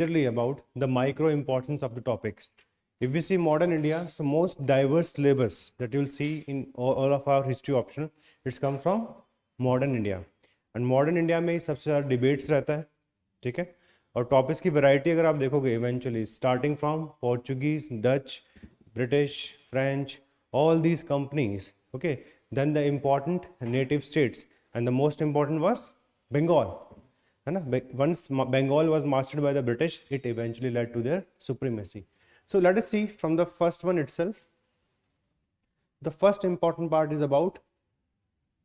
majorly about the micro importance of the topics. If we see modern India, so most diverse syllabus that you will see in all of our history optional, it's come from modern India. And modern India में सबसे ज़्यादा debates रहता है, ठीक है? और topics की variety अगर आप देखोगे eventually starting from Portuguese, Dutch, British, French, all these companies, okay, then the important native states, and the most important was Bengal, है ना? Once Bengal was mastered by the British, it eventually led to their supremacy. So let us see from the first one itself. The first important part is about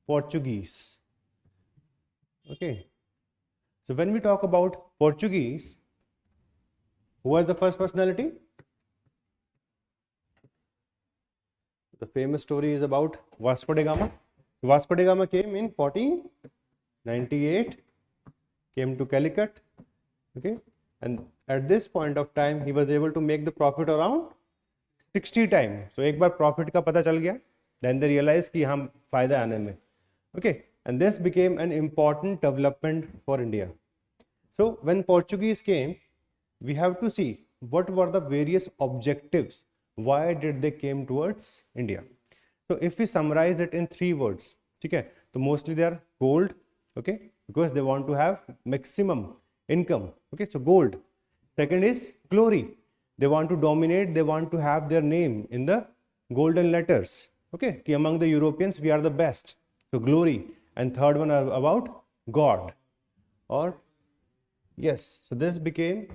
Portuguese. Okay, so when we talk about Portuguese, who was the first personality? The famous story is about Vasco da Gama. Vasco da Gama came in 1498, came to Calicut, okay, and at this point of time he was able to make the profit around 60 times. So एक बार profit का पता चल गया, then they realized कि हम फायदा आने में, okay, and this became an important development for India. So when Portuguese came, we have to see what were the various objectives. Why did they came towards India? So if we summarize it in 3 words, okay, so mostly they are gold, okay, because they want to have maximum income, okay, so gold. Second is glory. They want to dominate, they want to have their name in the golden letters, okay, among the Europeans we are the best, so glory. And third one about God, or yes, so this became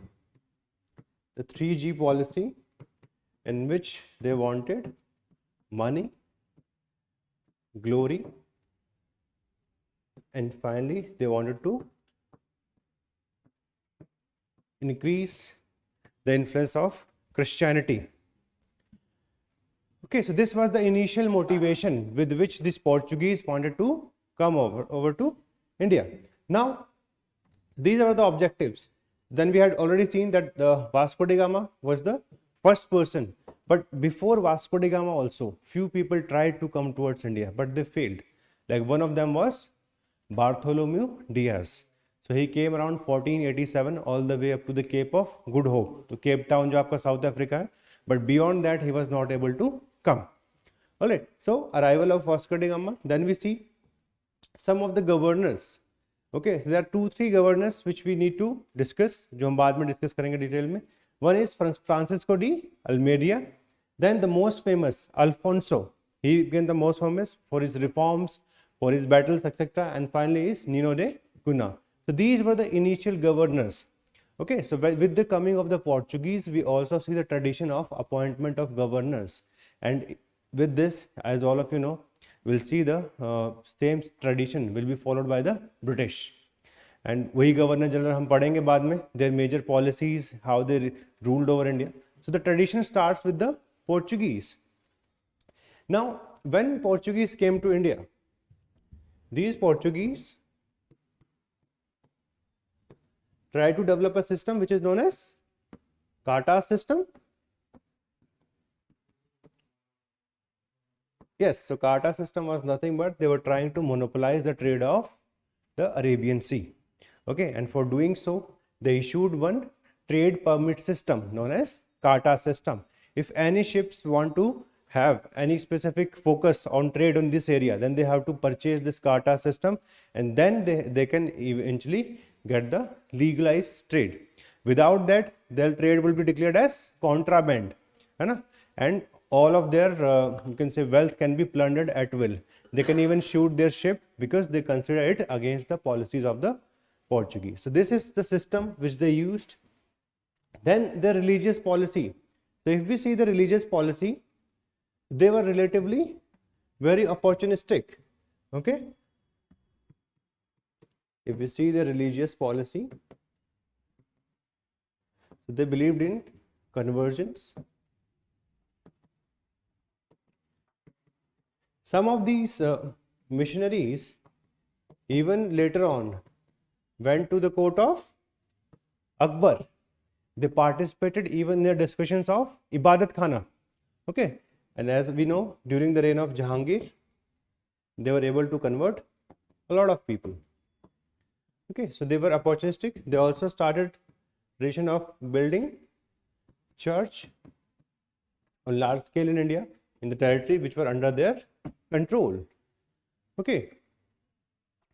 the 3G policy, in which they wanted money, glory, and finally they wanted to increase the influence of Christianity. Okay, so this was the initial motivation with which these Portuguese wanted to come over to India. Now, these are the objectives. Then we had already seen that the Vasco da Gama was the first person, but before Vasco da Gama also few people tried to come towards India, but they failed. Like one of them was Bartholomew Diaz. So he came around 1487 all the way up to the Cape of Good Hope, to Cape Town जो आपका South Africa है, but beyond that he was not able to come. Alright, so arrival of Vasco da Gama. Then we see some of the governors. Okay, so there are 2-3 governors which we need to discuss, जो हम बाद में discuss करेंगे detail में. One is Francisco de Almeida. Then the most famous Alfonso. He became the most famous for his reforms, for his battles, etc. And finally is Nino de Cunha. So these were the initial governors. Okay, so with the coming of the Portuguese, we also see the tradition of appointment of governors. And with this, as all of you know, we'll see the same tradition will be followed by the British. And वही governor general हम पढ़ेंगे बाद में, their major policies, how they ruled over India. So the tradition starts with the Portuguese. Now, when Portuguese came to India, these Portuguese tried to develop a system which is known as Carta system. Yes, so Carta system was nothing but they were trying to monopolize the trade of the Arabian Sea. Okay, and for doing so, they issued one trade permit system known as Carta system. If any ships want to have any specific focus on trade on this area, then they have to purchase this Carta system, and then they can eventually get the legalized trade. Without that, their trade will be declared as contraband, and all of their you can say wealth can be plundered at will. They can even shoot their ship because they consider it against the policies of the Portuguese. So this is the system which they used. Then the religious policy. So if we see the religious policy, they were relatively very opportunistic. Okay, if we see the religious policy, so they believed in conversions. Some of these missionaries even later on went to the court of Akbar. They participated even in their discussions of Ibadat Khana. Okay, and as we know, during the reign of Jahangir, they were able to convert a lot of people. Okay, so they were opportunistic. They also started tradition of building church on large scale in India in the territory which were under their control. Okay.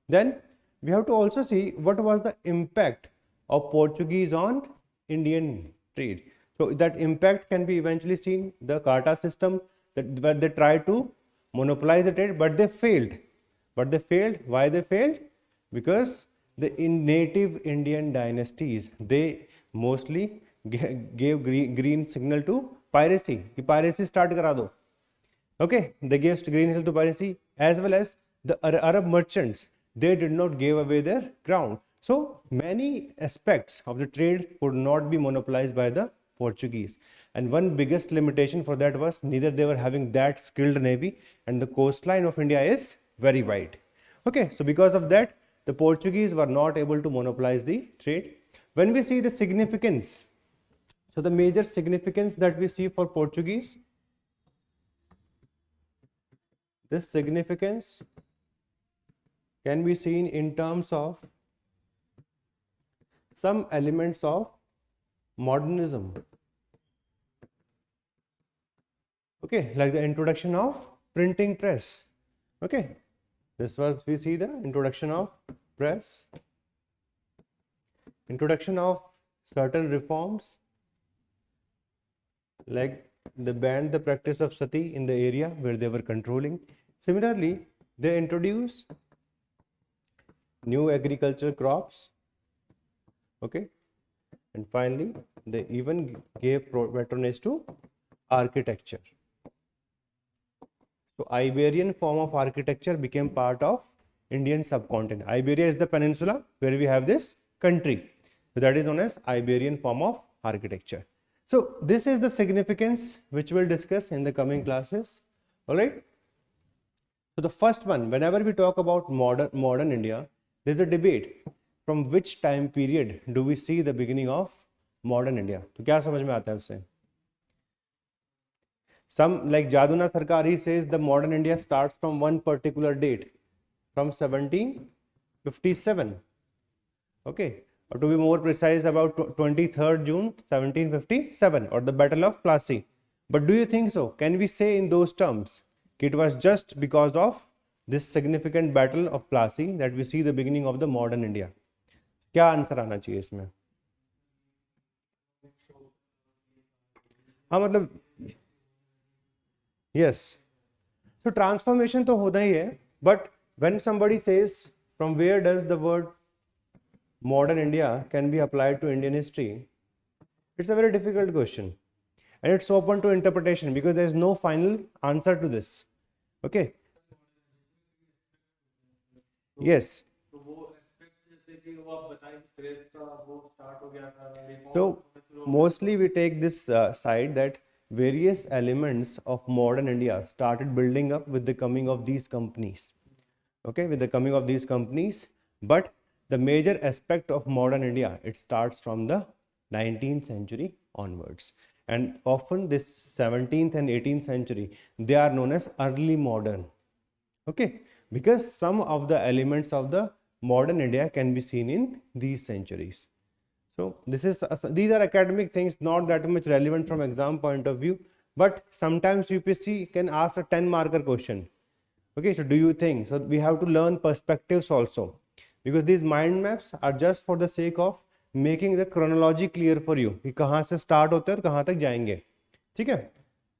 Then we have to also see what was the impact of Portuguese on Indian trade. So that impact can be eventually seen the Carta system that where they tried to monopolize the trade, but they failed. But they failed. Why they failed? Because the native Indian dynasties, they mostly gave green signal to piracy. कि piracy start करा दो. Okay, they gave green signal to piracy, as well as the Arab merchants. They did not give away their ground. So many aspects of the trade could not be monopolized by the Portuguese. And one biggest limitation for that was neither they were having that skilled navy, and the coastline of India is very wide. Okay, so because of that, the Portuguese were not able to monopolize the trade. When we see the significance, so the major significance that we see for Portuguese, this significance can be seen in terms of some elements of modernism. Okay, like the introduction of printing press. Okay, this was, we see the introduction of press, introduction of certain reforms, like they banned the practice of sati in the area where they were controlling. Similarly, they introduced new agricultural crops. Okay, and finally they even gave patronage to architecture. So Iberian form of architecture became part of Indian subcontinent. Iberia is the peninsula where we have this country. So that is known as Iberian form of architecture. So this is the significance which we'll discuss in the coming classes. All right. So the first one, whenever we talk about modern India, there's a debate from which time period do we see the beginning of modern India. तो क्या समझ में आता है उससे? Some, like Jaduna Sarkar, he says the modern India starts from one particular date, from 1757. Okay, or to be more precise, about 23rd June 1757, or the Battle of Plassey. But do you think so? Can we say in those terms it was just because of this significant battle of Plassey that we see the beginning of the modern India? क्या answer आना चाहिए इसमें? हाँ मतलब yes. So transformation तो होता ही है, but when somebody says from where does the word modern India can be applied to Indian history, it's a very difficult question, and it's open to interpretation because there is no final answer to this. Okay. Yes. So mostly we take this side that various elements of modern India started building up with the coming of these companies. Okay, with the coming of these companies, but the major aspect of modern India, it starts from the 19th century onwards, and often this 17th and 18th century, they are known as early modern. Okay, because some of the elements of the modern India can be seen in these centuries. So these are academic things, not that much relevant from exam point of view, but sometimes UPSC can ask a 10-marker question. Okay, so do you think? So we have to learn perspectives also, because these mind maps are just for the sake of making the chronology clear for you कि कहाँ से start होते हैं और कहाँ तक जाएंगे. ठीक है?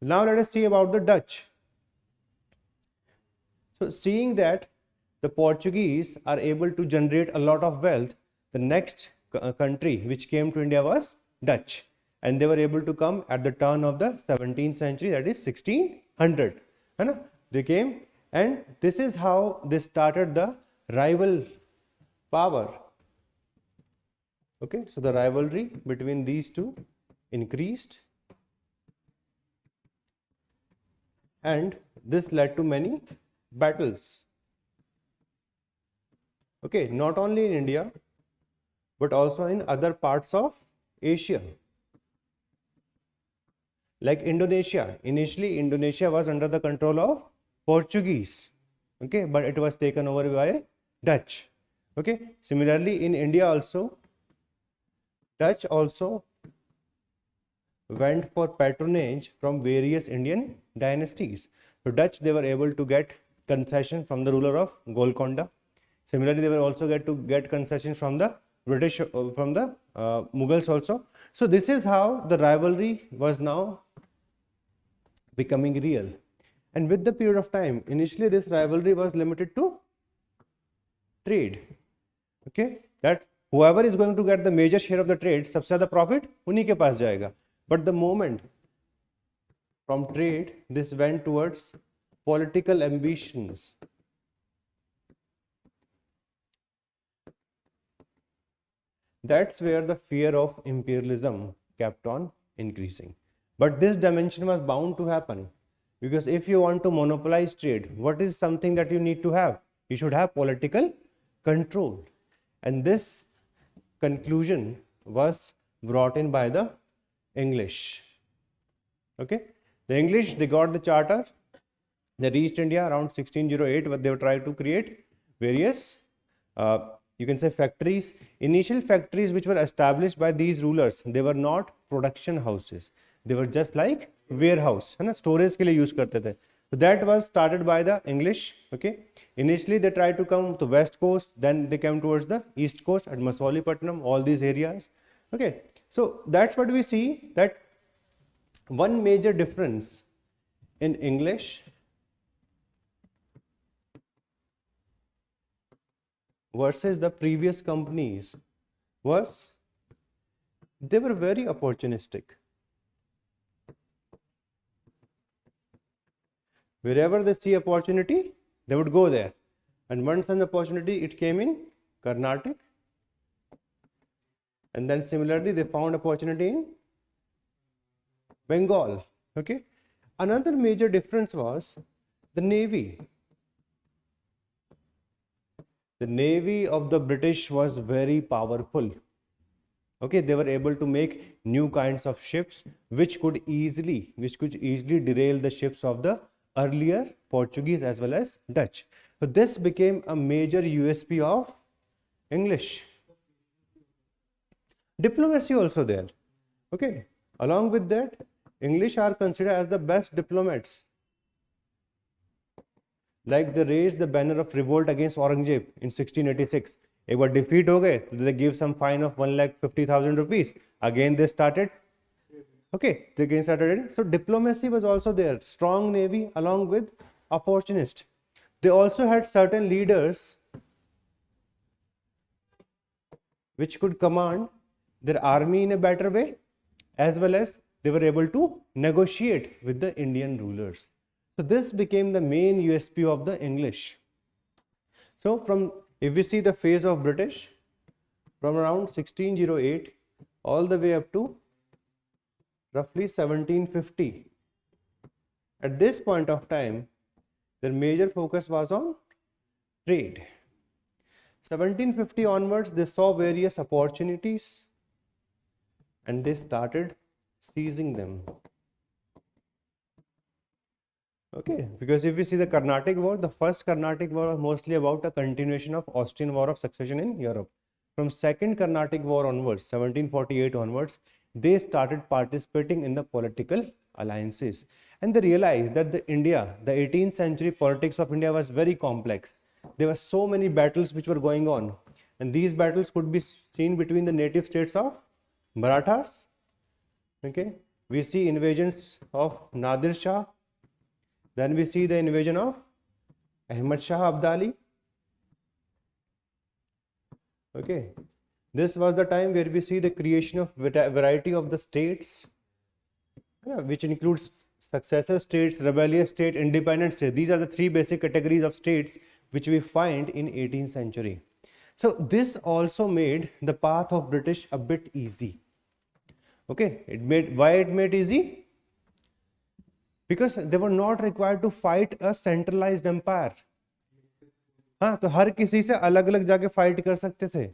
Now let us see about the Dutch. So seeing that the Portuguese are able to generate a lot of wealth, the next country which came to India was Dutch, and they were able to come at the turn of the 17th century, that is 1600. They came, and this is how they started the rival power. Okay, so the rivalry between these two increased, and this led to many battles. Okay, not only in India, but also in other parts of Asia. Like Indonesia, initially Indonesia was under the control of Portuguese, okay, but it was taken over by Dutch. Okay, similarly in India also, Dutch also went for patronage from various Indian dynasties. So Dutch, they were able to get concession from the ruler of Golconda. Similarly, they were also get concession from the British, from the Mughals also. So this is how the rivalry was now becoming real. And with the period of time, initially this rivalry was limited to trade. Okay, that whoever is going to get the major share of the trade, सबसे ज़्यादा profit उन्हीं के पास जाएगा. But the moment from trade, this went towards political ambitions. That's where the fear of imperialism kept on increasing. But this dimension was bound to happen, because if you want to monopolize trade, what is something that you need to have? You should have political control. And this conclusion was brought in by the English. Okay, the English, they got the charter, they reached India around 1608, but they were trying to create various you can say factories. Initial factories which were established by these rulers, they were not production houses, they were just like warehouse, है ना, storage के लिए use करते थे. So that was started by the English. Okay, initially they tried to come to west coast, then they came towards the east coast at Masolipatnam, all these areas. Okay, so that's what we see, that one major difference in English versus the previous companies was they were very opportunistic. Wherever they see opportunity, they would go there. And once an opportunity, it came in Carnatic. And then similarly, they found opportunity in Bengal. Okay. Another major difference was the navy. The navy of the British was very powerful. Okay, they were able to make new kinds of ships which could easily derail the ships of the earlier Portuguese as well as Dutch. So this became a major USP of English. Diplomacy also there. Okay, along with that, English are considered as the best diplomats. Like they raised the banner of revolt against Aurangzeb in 1686. एक बार defeat हो गए, they give some fine of 1,50,000 rupees. Again they started. Okay, they again started. So diplomacy was also there. Strong navy along with opportunist. They also had certain leaders which could command their army in a better way, as well as they were able to negotiate with the Indian rulers. So this became the main USP of the English. So if we see the phase of British from around 1608 all the way up to roughly 1750, at this point of time, their major focus was on trade. 1750 onwards, they saw various opportunities and they started seizing them. Okay, because if we see the Carnatic War, the first Carnatic War was mostly about a continuation of Austrian War of Succession in Europe. From second Carnatic War onwards, 1748 onwards, they started participating in the political alliances. And they realized that the 18th century politics of India was very complex. There were so many battles which were going on. And these battles could be seen between the native states of Marathas. Okay, we see invasions of Nadir Shah. Then we see the invasion of Ahmad Shah Abdali. Okay, this was the time where we see the creation of variety of the states, which includes successor states, rebellious state, independent state. These are the three basic categories of states which we find in 18th century. So this also made the path of British a bit easy. Okay, why it made easy? Because they were not required to fight a centralized empire. हाँ, तो हर किसी से अलग अलग जाके fight कर सकते थे.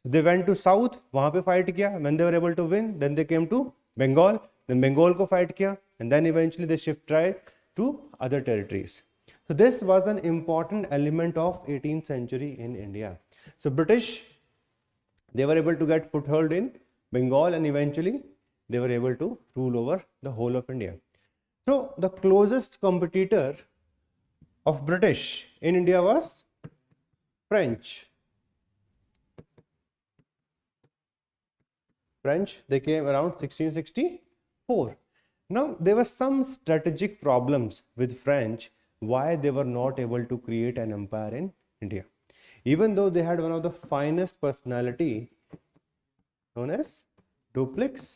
They went to south, वहाँ पे fight किया. When they were able to win, then they came to Bengal. Then Bengal को fight किया, and then eventually they shifted to other territories. So this was an important element of 18th century in India. So British, they were able to get foothold in Bengal, and eventually they were able to rule over the whole of India. So the closest competitor of British in India was French. French, they came around 1664. Now, there were some strategic problems with French why they were not able to create an empire in India. Even though they had one of the finest personality known as Dupleix,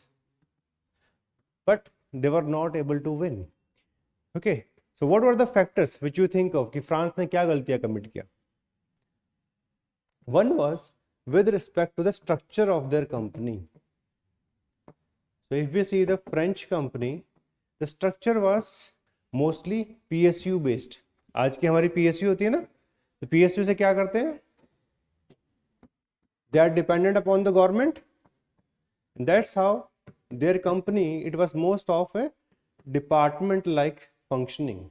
but they were not able to win. Okay, so what were the factors which you think of कि France ने क्या गलतियां commit किया? One was with respect to the structure of their company. So if we see the French company, the structure was mostly PSU based. आज की हमारी PSU होती है ना, तो PSU से क्या करते हैं? They are dependent upon the government. And that's how their company, it was most of a department-like functioning.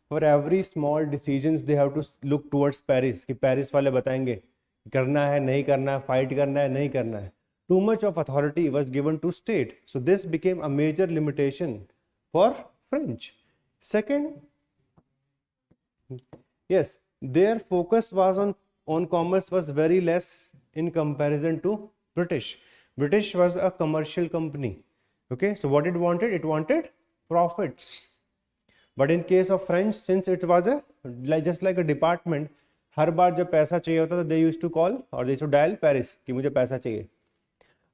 For every small decisions, they have to look towards Paris. कि Paris वाले बताएंगे करना है, नहीं करना है, fight करना है, नहीं करना है. Too much of authority was given to state. So this became a major limitation for French. Second, yes, their focus was on commerce was very less in comparison to British. British was a commercial company. Okay, so what it wanted profits. But in case of French, since it was just like a department, हर बार जब पैसा चाहिए होता था, they used to call or they used to dial Paris कि मुझे पैसा चाहिए.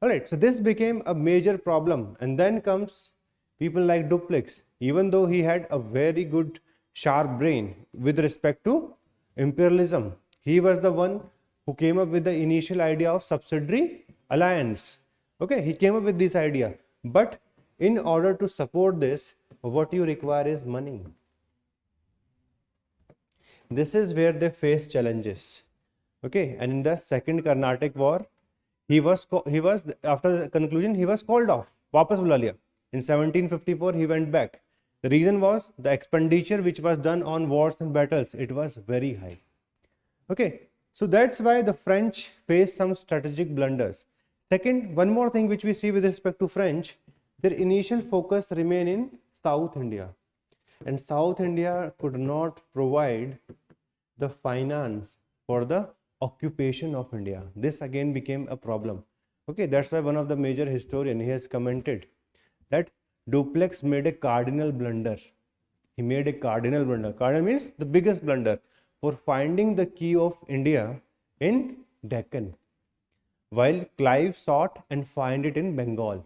Alright, so this became a major problem, and then comes people like Dupleix. Even though he had a very good sharp brain with respect to imperialism, he was the one who came up with the initial idea of subsidiary alliance. Okay, he came up with this idea, but in order to support this, what you require is money. This is where they face challenges. Okay, and in the second Carnatic War, he was after the conclusion he was called off. वापस बुला लिया. In 1754 he went back. The reason was the expenditure which was done on wars and battles, it was very high. Okay, so that's why the French faced some strategic blunders. Second, one more thing which we see with respect to French, their initial focus remained in South India, and South India could not provide the finance for the occupation of India. This again became a problem. Okay, that's why one of the major historian, he has commented that Dupleix made a cardinal blunder. He made a cardinal blunder. Cardinal means the biggest blunder for finding the key of India in Deccan, while Clive sought and find it in Bengal.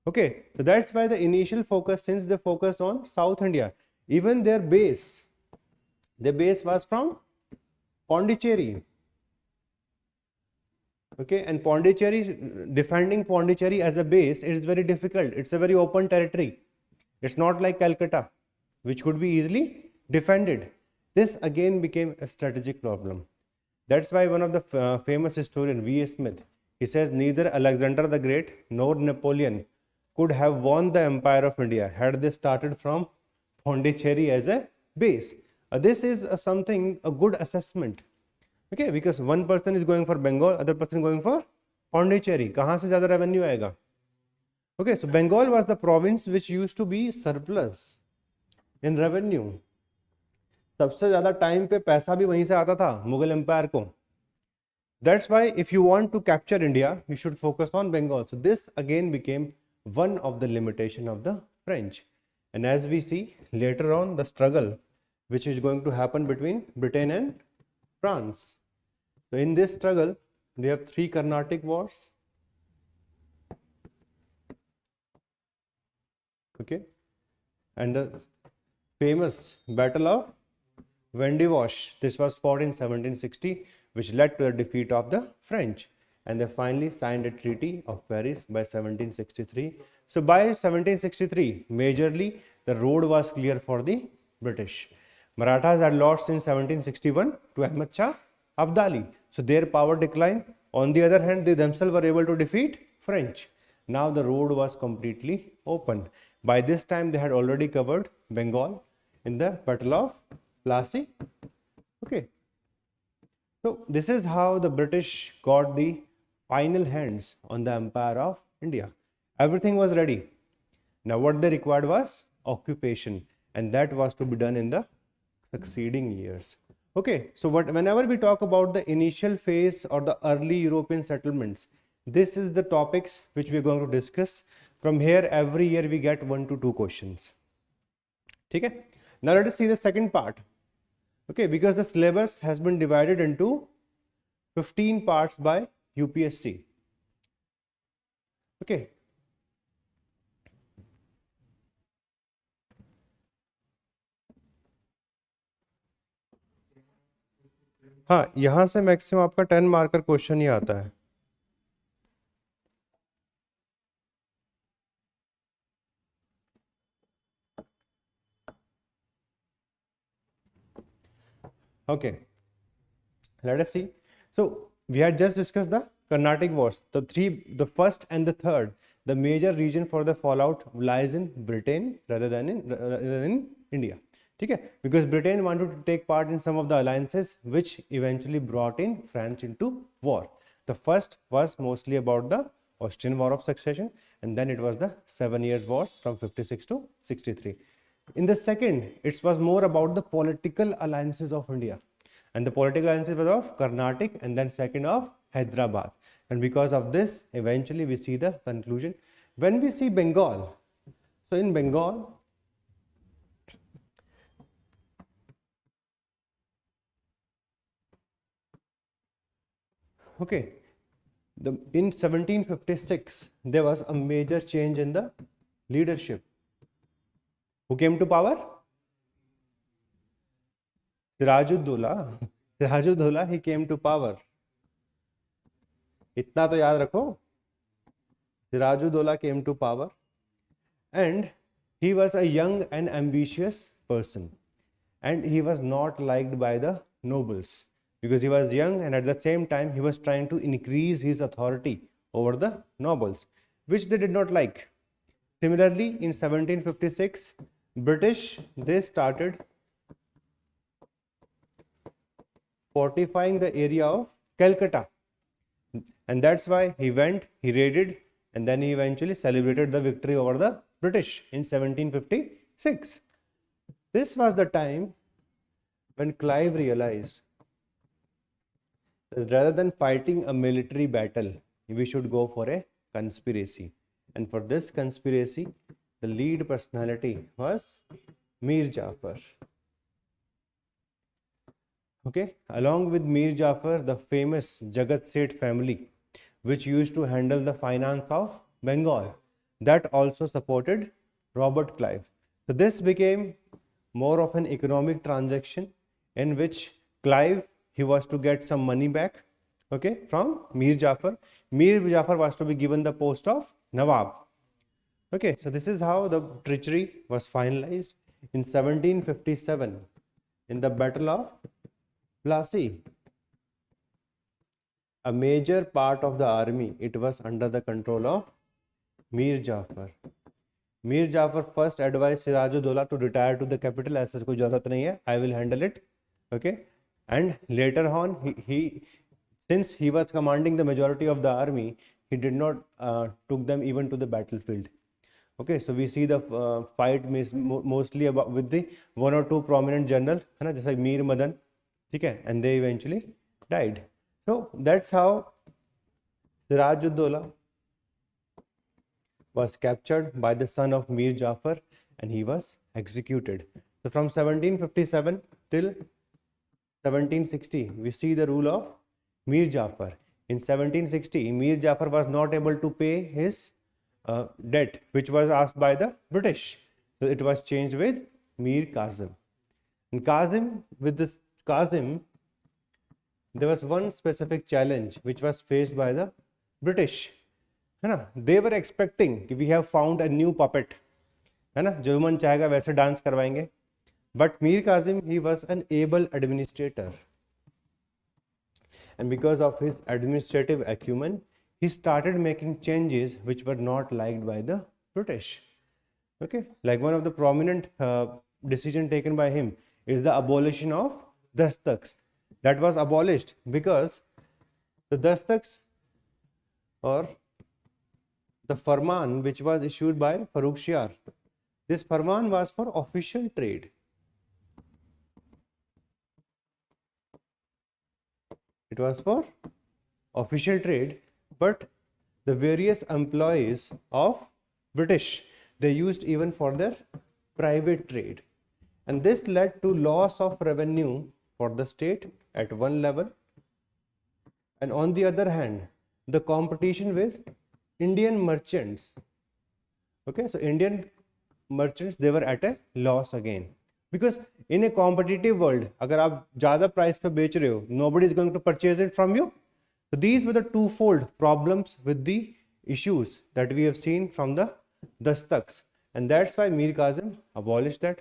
Okay, so that's why the initial focus, since they focused on South India, even their base was from Pondicherry. Okay, and Pondicherry, defending Pondicherry as a base is very difficult. It's a very open territory. It's not like Calcutta, which could be easily defended. This again became a strategic problem. That's why one of the famous historian, V.A. Smith, he says neither Alexander the Great nor Napoleon could have won the empire of India had they started from Pondicherry as a base. This is a good assessment. Okay, because one person is going for Bengal, other person going for Pondicherry. कहाँ से ज़्यादा revenue आएगा? Okay, so Bengal was the province which used to be surplus in revenue. सबसे ज़्यादा time पे पैसा भी वहीं से आता था मुगल empire को. That's why if you want to capture India, you should focus on Bengal. So this again became one of the limitation of the French. And as we see later on, the struggle which is going to happen between Britain and France. So in this struggle, we have 3 Carnatic Wars. Okay, and the famous Battle of Vendivosh. This was fought in 1760, which led to the defeat of the French, and they finally signed a Treaty of Paris by 1763. So by 1763, majorly the road was clear for the British. Marathas had lost in 1761 to Ahmad Shah Abdali. So their power declined. On the other hand, they themselves were able to defeat French. Now the road was completely open. By this time, they had already covered Bengal in the Battle of Plassey. Okay. So this is how the British got the final hands on the empire of India. Everything was ready. Now what they required was occupation, and that was to be done in the succeeding years. Okay, so whenever we talk about the initial phase or the early European settlements, this is the topics which we are going to discuss. From here, every year we get 1 to 2 questions. Okay, now let us see the second part. Okay, because the syllabus has been divided into 15 parts by UPSC. Okay. हाँ, यहाँ से maximum आपका 10 marker question ही आता है. Okay, let us see. So we had just discussed the Carnatic Wars. The first and the third, the major region for the fallout lies in Britain rather than in India. Okay, because Britain wanted to take part in some of the alliances which eventually brought in France into war. The first was mostly about the Austrian War of Succession, and then it was the 7 Years' Wars from 56 to 63. In the second, it was more about the political alliances of India, and the political alliances were of Carnatic and then second of Hyderabad. And because of this, eventually we see the conclusion. When we see Bengal, so in Bengal, okay, in 1756, there was a major change in the leadership. Who came to power? Sirajuddaulah. Sirajuddaulah, he came to power. इतना तो याद रखो. Sirajuddaulah came to power, and he was a young and ambitious person, and he was not liked by the nobles because he was young, and at the same time he was trying to increase his authority over the nobles, which they did not like. Similarly, in 1756, British, they started fortifying the area of Calcutta, and that's why he went, he raided, and then he eventually celebrated the victory over the British in 1756. This was the time when Clive realized that rather than fighting a military battle, we should go for a conspiracy. And for this conspiracy, the lead personality was Mir Jafar. Okay, along with Mir Jafar, the famous Jagat Seth family, which used to handle the finance of Bengal, that also supported Robert Clive. So this became more of an economic transaction in which Clive, he was to get some money back, okay, from Mir Jafar. Mir Jafar was to be given the post of Nawab. Okay, so this is how the treachery was finalized in 1757 in the Battle of Plassey. A major part of the army, it was under the control of Mir Jafar. Mir Jafar first advised Sirajuddaulah to retire to the capital. ऐसा कोई जरूरत नहीं है, I will handle it. Okay, and later on, since he was commanding the majority of the army, he did not took them even to the battlefield. Okay, so we see the fight mostly about with the 1 or 2 prominent general, है ना, जैसे मीर मदन, ठीक है, and they eventually died. So that's how Sirajuddaulah was captured by the son of Mir Jafar, and he was executed. So from 1757 till 1760, we see the rule of Mir Jafar. In 1760, Mir Jafar was not able to pay his debt which was asked by the British. So it was changed with Mir Kazim. And with this Kazim, there was one specific challenge which was faced by the British. है ना, they were expecting कि we have found a new puppet, है ना, जो मन चाहेगा वैसे dance करवाएंगे. But Mir Kazim, he was an able administrator, and because of his administrative acumen, he started making changes which were not liked by the British. Okay, like one of the prominent decision taken by him is the abolition of dastaks. That was abolished because the dastaks, or the Farman which was issued by Farrukhsiyar. This Farman was for official trade. It was for official trade, but the various employees of British, they used even for their private trade. And this led to loss of revenue for the state at one level. And on the other hand, the competition with Indian merchants. Okay, so Indian merchants, they were at a loss again. Because in a competitive world, agar aap zyada price pe bech rahe ho, nobody is going to purchase it from you. So these were the twofold problems with the issues that we have seen from the Dastaks. And that's why Mir Kazim abolished that.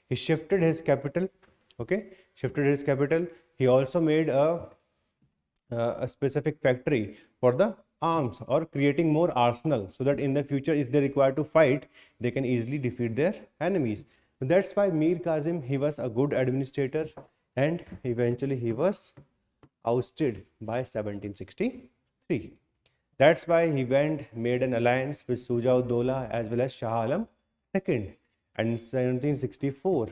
He shifted his capital. Okay, shifted his capital. He also made a specific factory for the arms, or creating more arsenal, so that in the future if they require to fight, they can easily defeat their enemies. That's why Mir Kazim, he was a good administrator, and eventually he was ousted by 1763. That's why he made an alliance with Suja-ud-Dola as well as Shah Alam II. And in 1764,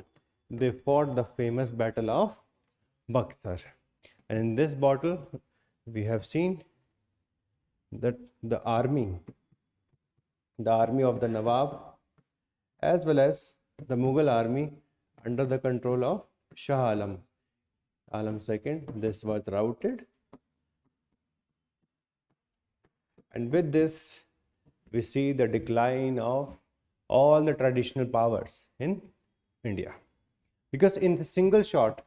they fought the famous battle of Buxar. And in this battle, we have seen that the army of the Nawab as well as the Mughal army under the control of Shah Alam II, this was routed. And with this, we see the decline of all the traditional powers in India. Because in the single shot,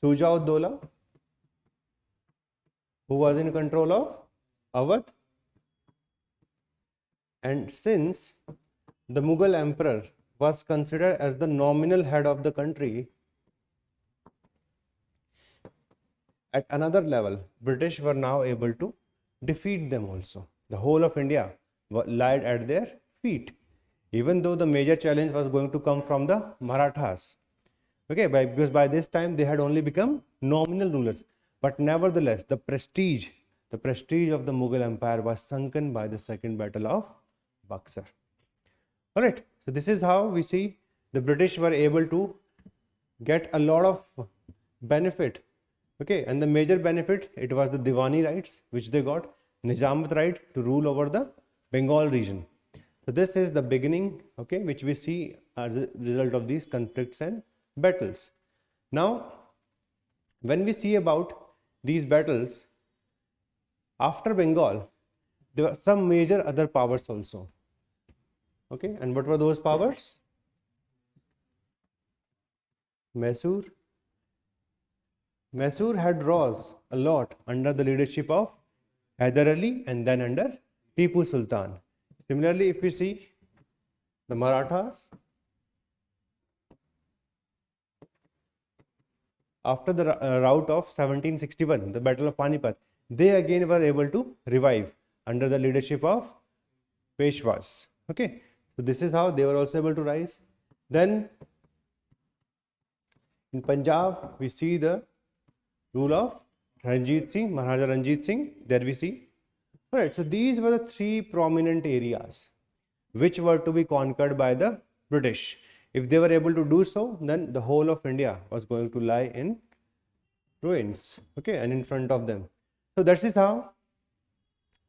Suja-ud-Dola, who was in control of Awadh, and since the Mughal emperor was considered as the nominal head of the country, at another level, British were now able to defeat them also. The whole of India lied at their feet, even though the major challenge was going to come from the Marathas. Okay, because by this time they had only become nominal rulers. But nevertheless, the prestige of the Mughal Empire was sunken by the Second Battle of Buxar. Alright, so this is how we see the British were able to get a lot of benefit. Okay, and the major benefit, it was the Diwani rights which they got, Nizamat right to rule over the Bengal region. So this is the beginning, okay, which we see as a result of these conflicts and battles. Now, when we see about these battles, after Bengal, there were some major other powers also. Okay, and what were those powers? Mysore. Mysore had rose a lot under the leadership of Hyder Ali and then under Tipu Sultan. Similarly, if we see the Marathas, after the rout of 1761, the Battle of Panipat, they again were able to revive under the leadership of Peshwas. Okay, so this is how they were also able to rise. Then in Punjab, we see the rule of Ranjit Singh, Maharaja Ranjit Singh. There we see. Alright, so these were the three prominent areas which were to be conquered by the British. If they were able to do so, then the whole of India was going to lie in ruins, okay, and in front of them. So that is how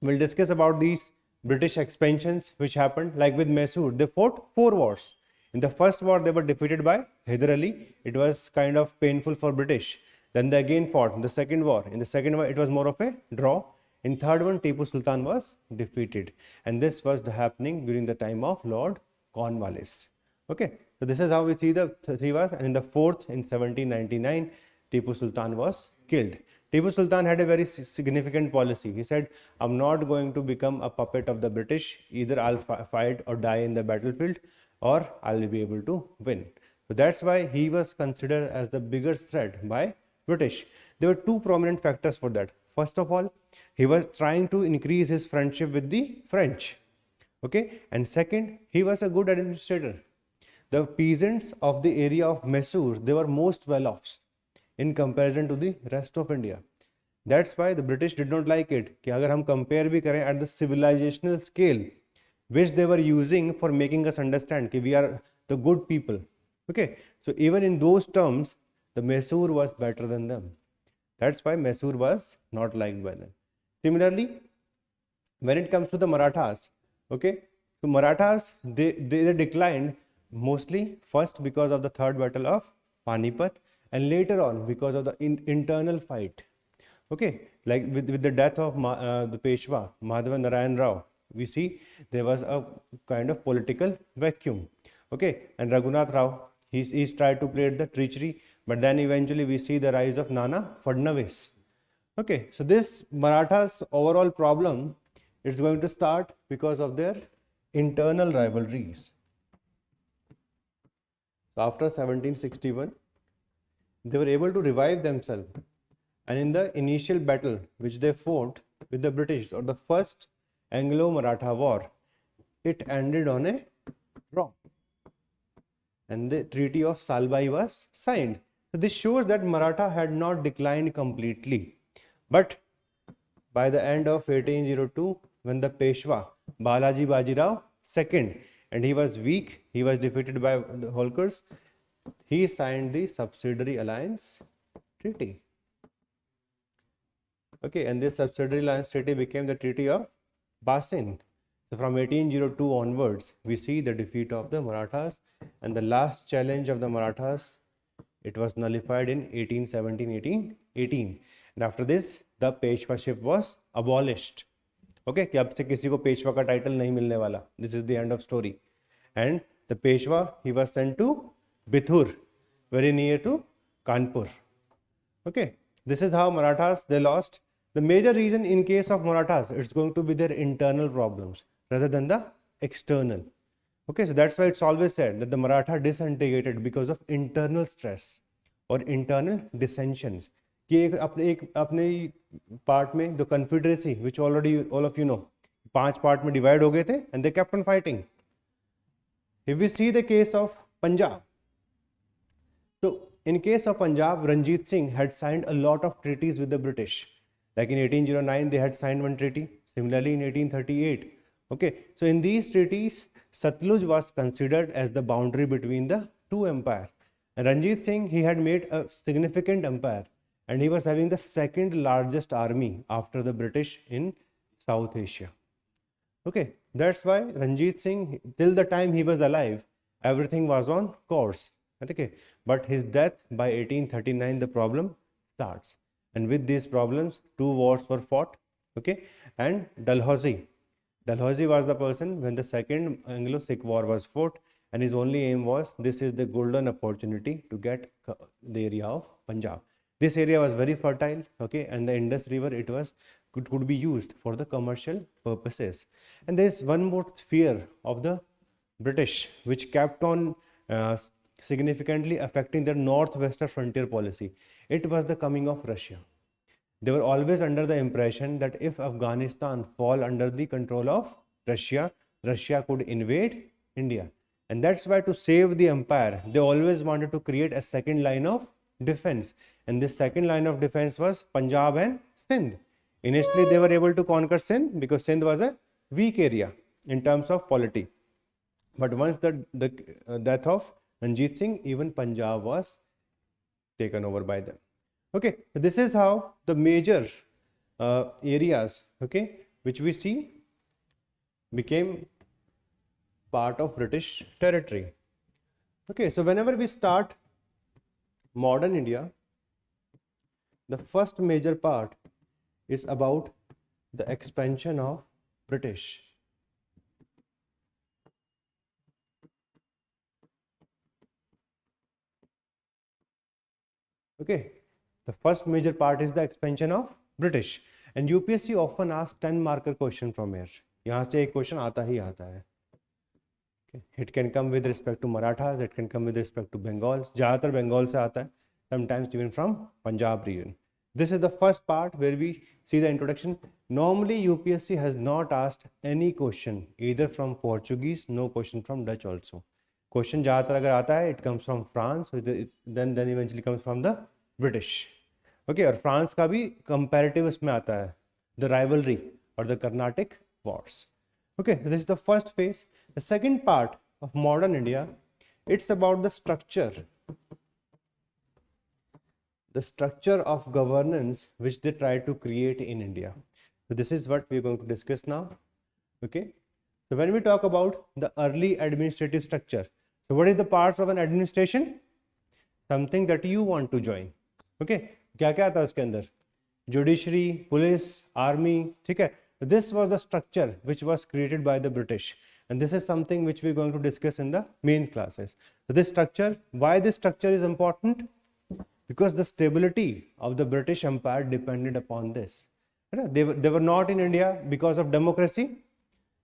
we'll discuss about these British expansions which happened. Like with Mysore, they fought 4 wars. In the first war, they were defeated by Hyder Ali. It was kind of painful for British. Then they again fought in the second war. In the second war, it was more of a draw. In third one, Tipu Sultan was defeated. And this was happening during the time of Lord Cornwallis. Okay, so this is how we see the 3 wars. And in the fourth, in 1799, Tipu Sultan was killed. Tipu Sultan had a very significant policy. He said, I'm not going to become a puppet of the British. Either I'll fight or die in the battlefield, or I'll be able to win. So that's why he was considered as the biggest threat by British. There were 2 prominent factors for that. First of all, he was trying to increase his friendship with the French. Okay, and second, he was a good administrator. The peasants of the area of Mysore, they were most well off in comparison to the rest of India. That's why the British did not like it कि अगर हम compare भी करें at the civilizational scale which they were using for making us understand कि we are the good people. Okay, so even in those terms the Mysore was better than them. That's why Mysore was not liked by them. Similarly, when it comes to the Marathas, okay, so Marathas they declined mostly first because of the third battle of Panipat and later on because of the internal fight. Okay, like with the death of the Peshwa Madhava Narayan Rao, we see there was a kind of political vacuum. Okay, and Raghunath Rao, he's tried to play the treachery, but then eventually we see the rise of Nana Fadnavis. Okay, so this Marathas overall problem is going to start because of their internal rivalries. So after 1761, they were able to revive themselves, and in the initial battle which they fought with the British, or the first Anglo-Maratha war, it ended on a draw, and the Treaty of Salbai was signed. So this shows that Maratha had not declined completely, but by the end of 1802, when the Peshwa Balaji Bajirao II, and he was weak, he was defeated by the Holkars, he signed the Subsidiary Alliance Treaty. Okay, and this Subsidiary Alliance Treaty became the Treaty of Basin. So from 1802 onwards, we see the defeat of the Marathas, and the last challenge of the Marathas, it was nullified in 1817-1818. And after this, the Peshwaship was abolished. Okay, कि अब से किसी को पेशवा का title नहीं मिलने वाला. This is the end of story. And the Peshwa, he was sent to Bithur, very near to Kanpur. Okay, this is how Marathas they lost. The major reason in case of Marathas, it's going to be their internal problems rather than the external. Okay, so that's why it's always said that the Maratha disintegrated because of internal stress or internal dissensions. कि एक अपने part में the confederacy which already all of you know 5 part में divide हो गए थे and they kept on fighting. If we see the case of Punjab, so in case of Punjab, Ranjit Singh had signed a lot of treaties with the British. Like in 1809 they had signed one treaty, similarly in 1838. Okay, so in these treaties Satluj was considered as the boundary between the two empires, and Ranjit Singh, he had made a significant empire, and he was having the second largest army after the British in South Asia. Okay, that's why Ranjit Singh, till the time he was alive, everything was on course. Okay, but his death by 1839, the problem starts, and with these problems 2 wars were fought. Okay, and Dalhousie was the person when the second Anglo-Sikh war was fought, and his only aim was, this is the golden opportunity to get the area of Punjab. This area was very fertile, okay, and the Indus River, it was could be used for the commercial purposes. And there is one more fear of the British which kept on significantly affecting their northwestern frontier policy. It was the coming of Russia. They were always under the impression that if Afghanistan fall under the control of Russia, Russia could invade India. And that's why, to save the empire, they always wanted to create a second line of defense. And this second line of defense was Punjab and Sindh. Initially, they were able to conquer Sindh because Sindh was a weak area in terms of polity. But once the death of Ranjit Singh, even Punjab was taken over by them. Okay, so this is how the major areas, okay, which we see became part of British territory. Okay, so whenever we start modern India, the first major part is about the expansion of British. Okay, the first major part is the expansion of British, and UPSC often asks 10 marker question from here. यहाँ से एक question आता ही आता है. Okay. It can come with respect to Marathas, it can come with respect to Bengal. ज़्यादातर Bengal से आता है, sometimes even from Punjab region. This is the first part where we see the introduction. Normally UPSC has not asked any question either from Portuguese, no question from Dutch also. Question ज़्यादातर अगर आता है, it comes from France, then eventually comes from the British. Okay और France का भी comparative इसमें आता है, द राइवलरी और the Carnatic Wars. Okay, this is the first phase. The second part of modern India, it's about the structure of governance which they try to create in India. So this is what we are going to discuss now. Okay, so when we talk about the early administrative structure, so what is the parts of an administration? Something that you want to join. Okay, क्या क्या आता है उसके अंदर? Judiciary, police, army, ठीक है. This was the structure which was created by the British, and this is something which we are going to discuss in the main classes. So this structure, why this structure is important? Because the stability of the British Empire depended upon this. They were not in India because of democracy.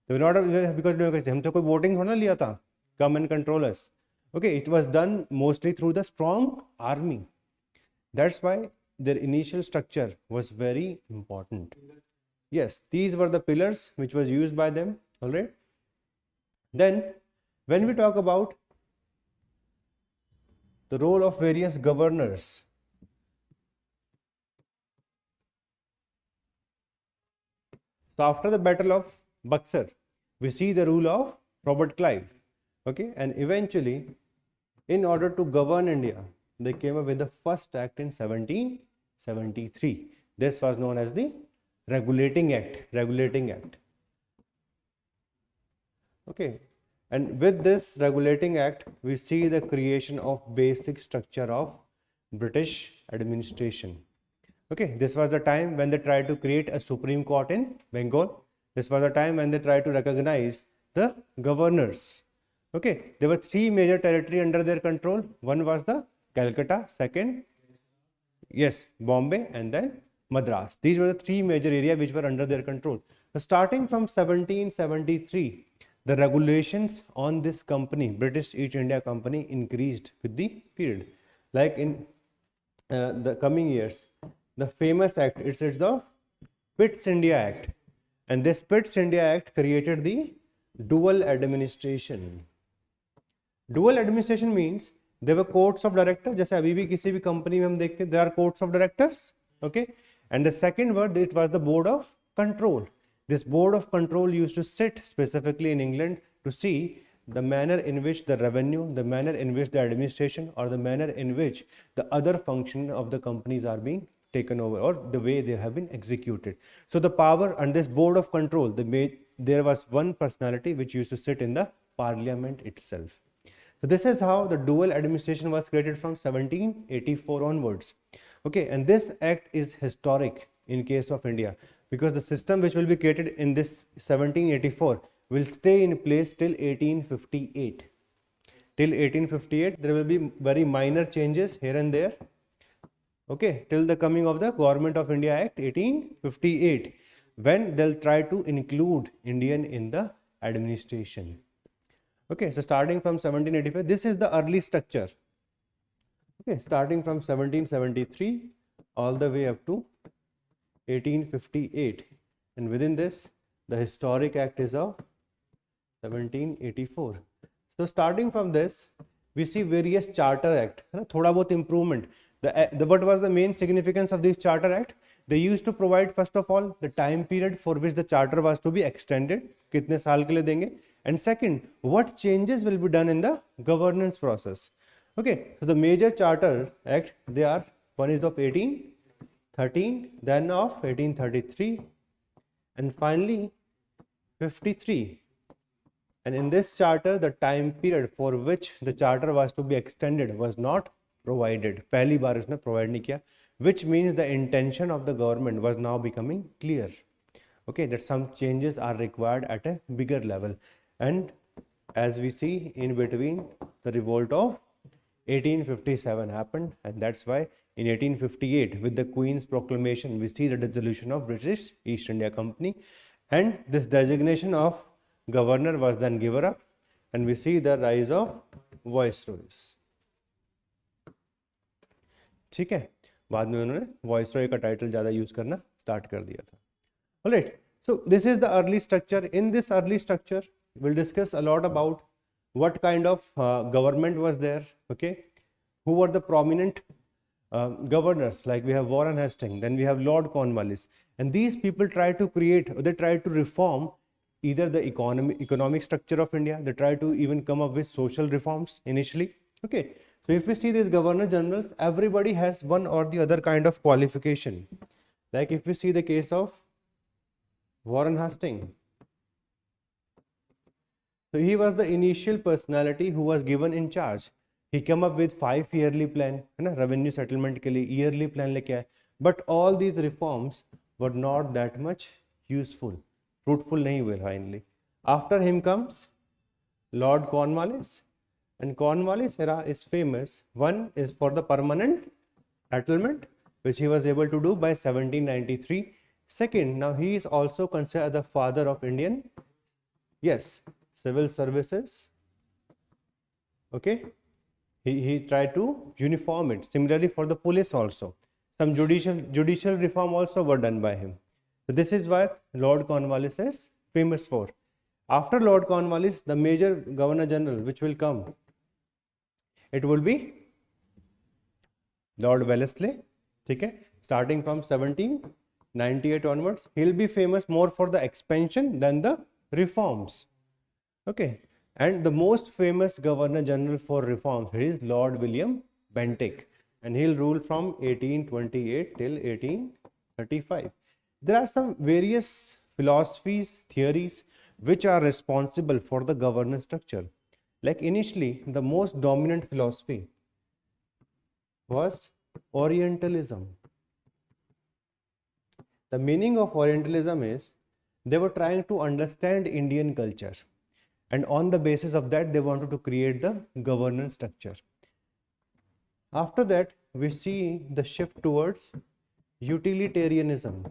They were not because of democracy. हम तो कोई voting थोड़ा ना लिया था. Come and control us. Okay, it was done mostly through the strong army. That's why their initial structure was very important. Yes, these were the pillars which was used by them. All right. Then when we talk about the role of various governors, so after the battle of Buxar, we see the rule of Robert Clive. Okay, and eventually in order to govern India, they came up with the first act in 1773. This was known as the Regulating Act. Okay, and with this Regulating Act, we see the creation of basic structure of British administration. Okay, this was the time when they tried to create a Supreme Court in Bengal. This was the time when they tried to recognize the governors. Okay, there were three major territories under their control. One was the Calcutta, second, yes, Bombay, and then Madras. These were the three major areas which were under their control. So starting from 1773, the regulations on this company, British East India Company, increased with the period. Like in the coming years, the famous act, it's the Pitt's India Act. And this Pitt's India Act created the dual administration. Dual administration means there were courts of directors, जैसे अभी भी किसी भी company में हम देखते हैं, there are courts of directors. Okay, and the second word, it was the board of control. This board of control used to sit specifically in England to see the manner in which the revenue, the manner in which the administration, or the manner in which the other function of the companies are being taken over, or the way they have been executed. So the power and this board of control, there was one personality which used to sit in the parliament itself. So this is how the dual administration was created from 1784 onwards. Okay, and this act is historic in case of India, because the system which will be created in this 1784 will stay in place till 1858. Till 1858, there will be very minor changes here and there. Okay, till the coming of the Government of India Act 1858, when they'll try to include Indian in the administration. Okay, so starting from 1785, this is the early structure. Okay, starting from 1773 all the way up to 1858, and within this the historic act is of 1784. So starting from this we see various charter act, thoda bahut improvement. What was the main significance of this charter act? They used to provide first of all the time period for which the charter was to be extended, kitne saal ke liye denge, and second, what changes will be done in the governance process. Okay, so the major charter act, they are, one is of 1813, then of 1833, and finally 53. And in this charter, the time period for which the charter was to be extended was not provided. पहली बार इसने provide नहीं किया, which means the intention of the government was now becoming clear. Okay, that some changes are required at a bigger level. And as we see in between, the revolt of 1857 happened, and that's why in 1858 with the Queen's proclamation we see the dissolution of British East India Company, and this designation of governor was then given up, and we see the rise of viceroys. ठीक है, बाद में उन्होंने viceroy का title ज़्यादा use करना start कर दिया था. Alright, so this is the early structure. In this early structure we'll discuss a lot about what kind of government was there, okay, who were the prominent governors, like we have Warren Hastings, then we have Lord Cornwallis, and these people try to create, or they try to reform either the economic structure of India, they try to even come up with social reforms initially. Okay, so if we see these governor generals, everybody has one or the other kind of qualification. Like if we see the case of Warren Hastings, so he was the initial personality who was given in charge. He came up with 5 yearly plan, है ना, revenue settlement के लिए yearly plan लेके आए. But all these reforms were not that much useful, fruitful नहीं हुए finally. After him comes Lord Cornwallis, and Cornwallis era is famous. One is for the permanent settlement, which he was able to do by 1793. Second, now he is also considered the father of Indian, yes, civil services. Okay, he tried to uniform it. Similarly for the police also, some judicial reform also were done by him. So this is what Lord Cornwallis is famous for. After Lord Cornwallis, the major governor general which will come, it will be Lord Wellesley. Okay, starting from 1798 onwards, he will be famous more for the expansion than the reforms. Okay, and the most famous governor general for reforms is Lord William Bentinck, and he'll rule from 1828 till 1835. There are some various philosophies, theories which are responsible for the governance structure. Like initially, the most dominant philosophy was Orientalism. The meaning of Orientalism is they were trying to understand Indian culture, and on the basis of that they wanted to create the governance structure. After that, we see the shift towards utilitarianism.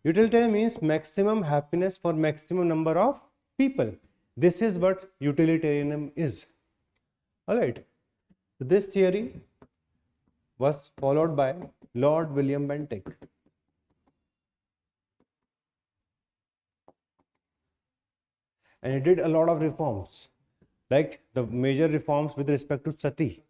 Utilitarian means maximum happiness for maximum number of people. This is what utilitarianism is. Alright, so this theory was followed by Lord William Bentinck. And he did a lot of reforms, like the major reforms with respect to sati,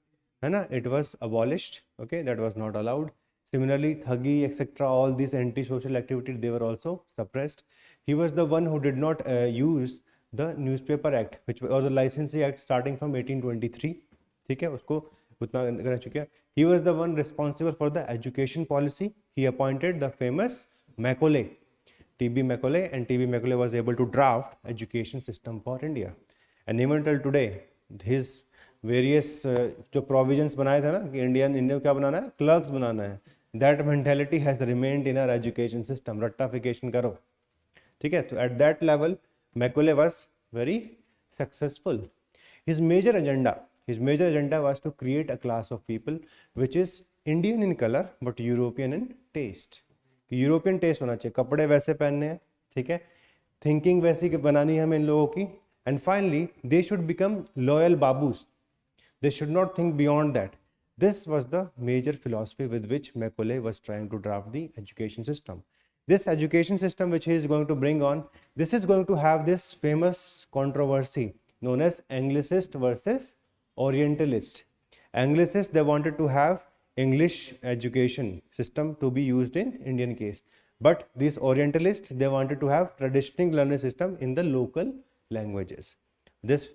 it was abolished. Okay, that was not allowed. Similarly, thuggy, etc., all these anti-social activities, they were also suppressed. He was the one who did not use the Newspaper Act, which was the Licensing Act starting from 1823. ठीक है, उसको उतना करना चाहिए. He was the one responsible for the education policy. He appointed the famous Macaulay, T.B. Macaulay, and T.B. Macaulay was able to draft education system for India. And even till today, his various जो provisions बनाए थे ना कि India क्या बनाना है, clerks बनाना है, that mentality has remained in our education system. रट्टाफिकेशन करो, ठीक है. तो at that level, Macaulay was very successful. His major agenda was to create a class of people which is Indian in color but European in taste. European taste होना चाहिए, कपड़े वैसे पहनने हैं, ठीक है, थिंकिंग वैसी बनानी है हमें इन लोगों की, and finally they should become loyal babus, they should not think beyond that. This was the major philosophy with which Macaulay was trying to draft the education system. This education system which he is going to bring on, this is going to have this famous controversy known as Anglicist versus Orientalist. Anglicists, they wanted to have English education system to be used in Indian case, but these Orientalists, they wanted to have traditional learning system in the local languages. This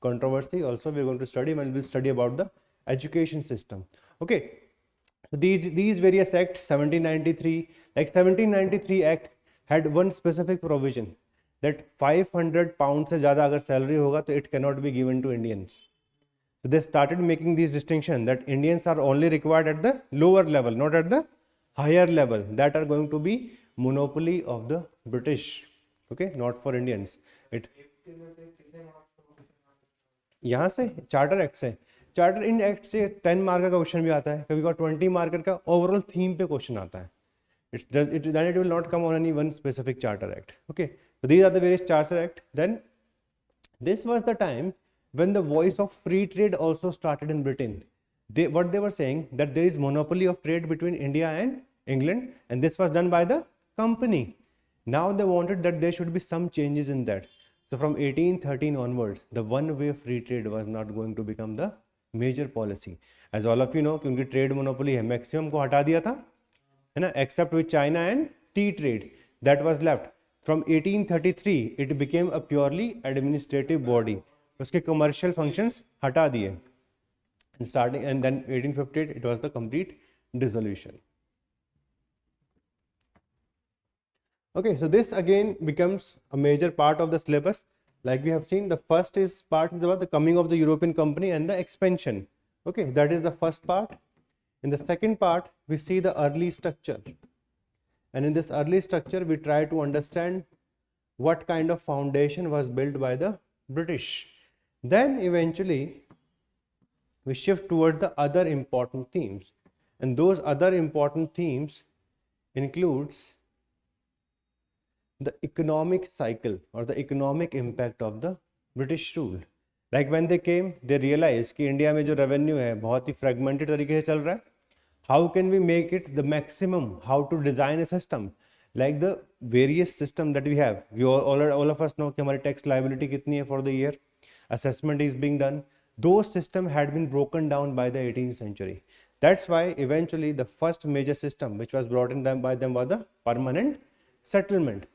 controversy also we are going to study when we will study about the education system. Okay, so these various acts, 1793, like 1793 act had one specific provision that 500 pounds से ज़्यादा अगर salary होगा तो it cannot be given to Indians. So they started making these distinctions that Indians are only required at the lower level, not at the higher level, that are going to be monopoly of the British. Okay, not for Indians. It यहाँ से charter act से, charter in act से 10 marker का question भी आता है, कभी कभी 20 मार्कर का ओवरऑल थीम पे क्वेश्चन आता है. Then it will not come on any one specific charter act. Okay, so these are the various charter act. Then this was the time when the voice of free trade also started in Britain. What they were saying, that there is monopoly of trade between India and England, and this was done by the company. Now they wanted that there should be some changes in that. So from 1813 onwards, the one-way free trade was not going to become the major policy. As all of you know कि उनकी trade monopoly है, maximum को हटा दिया था, है ना, except with China and tea trade that was left. From 1833 it became a purely administrative body. उसके कमर्शियल फंक्शंस हटा दिए. Starting and then 1858 it was the complete dissolution. Okay, so this again becomes a major part of the syllabus. Like we have seen, the first part is about the coming of the European company and the expansion. Okay, that is the first part. In the second part we see the early structure, and in this early structure we try to understand what kind of foundation was built by the British. Then eventually we shift toward the other important themes, and those other important themes includes the economic cycle or the economic impact of the British rule. Like when they came, they realized कि India में जो revenue है बहुत ही fragmented तरीके से चल रहा है. How can we make it the maximum? How to design a system like the various system that we have. We all of us know कि हमारी tax liability कितनी है for the year. Assessment is being done. Those systems had been broken down by the 18th century. That's why eventually the first major system which was brought in by them was the permanent settlement.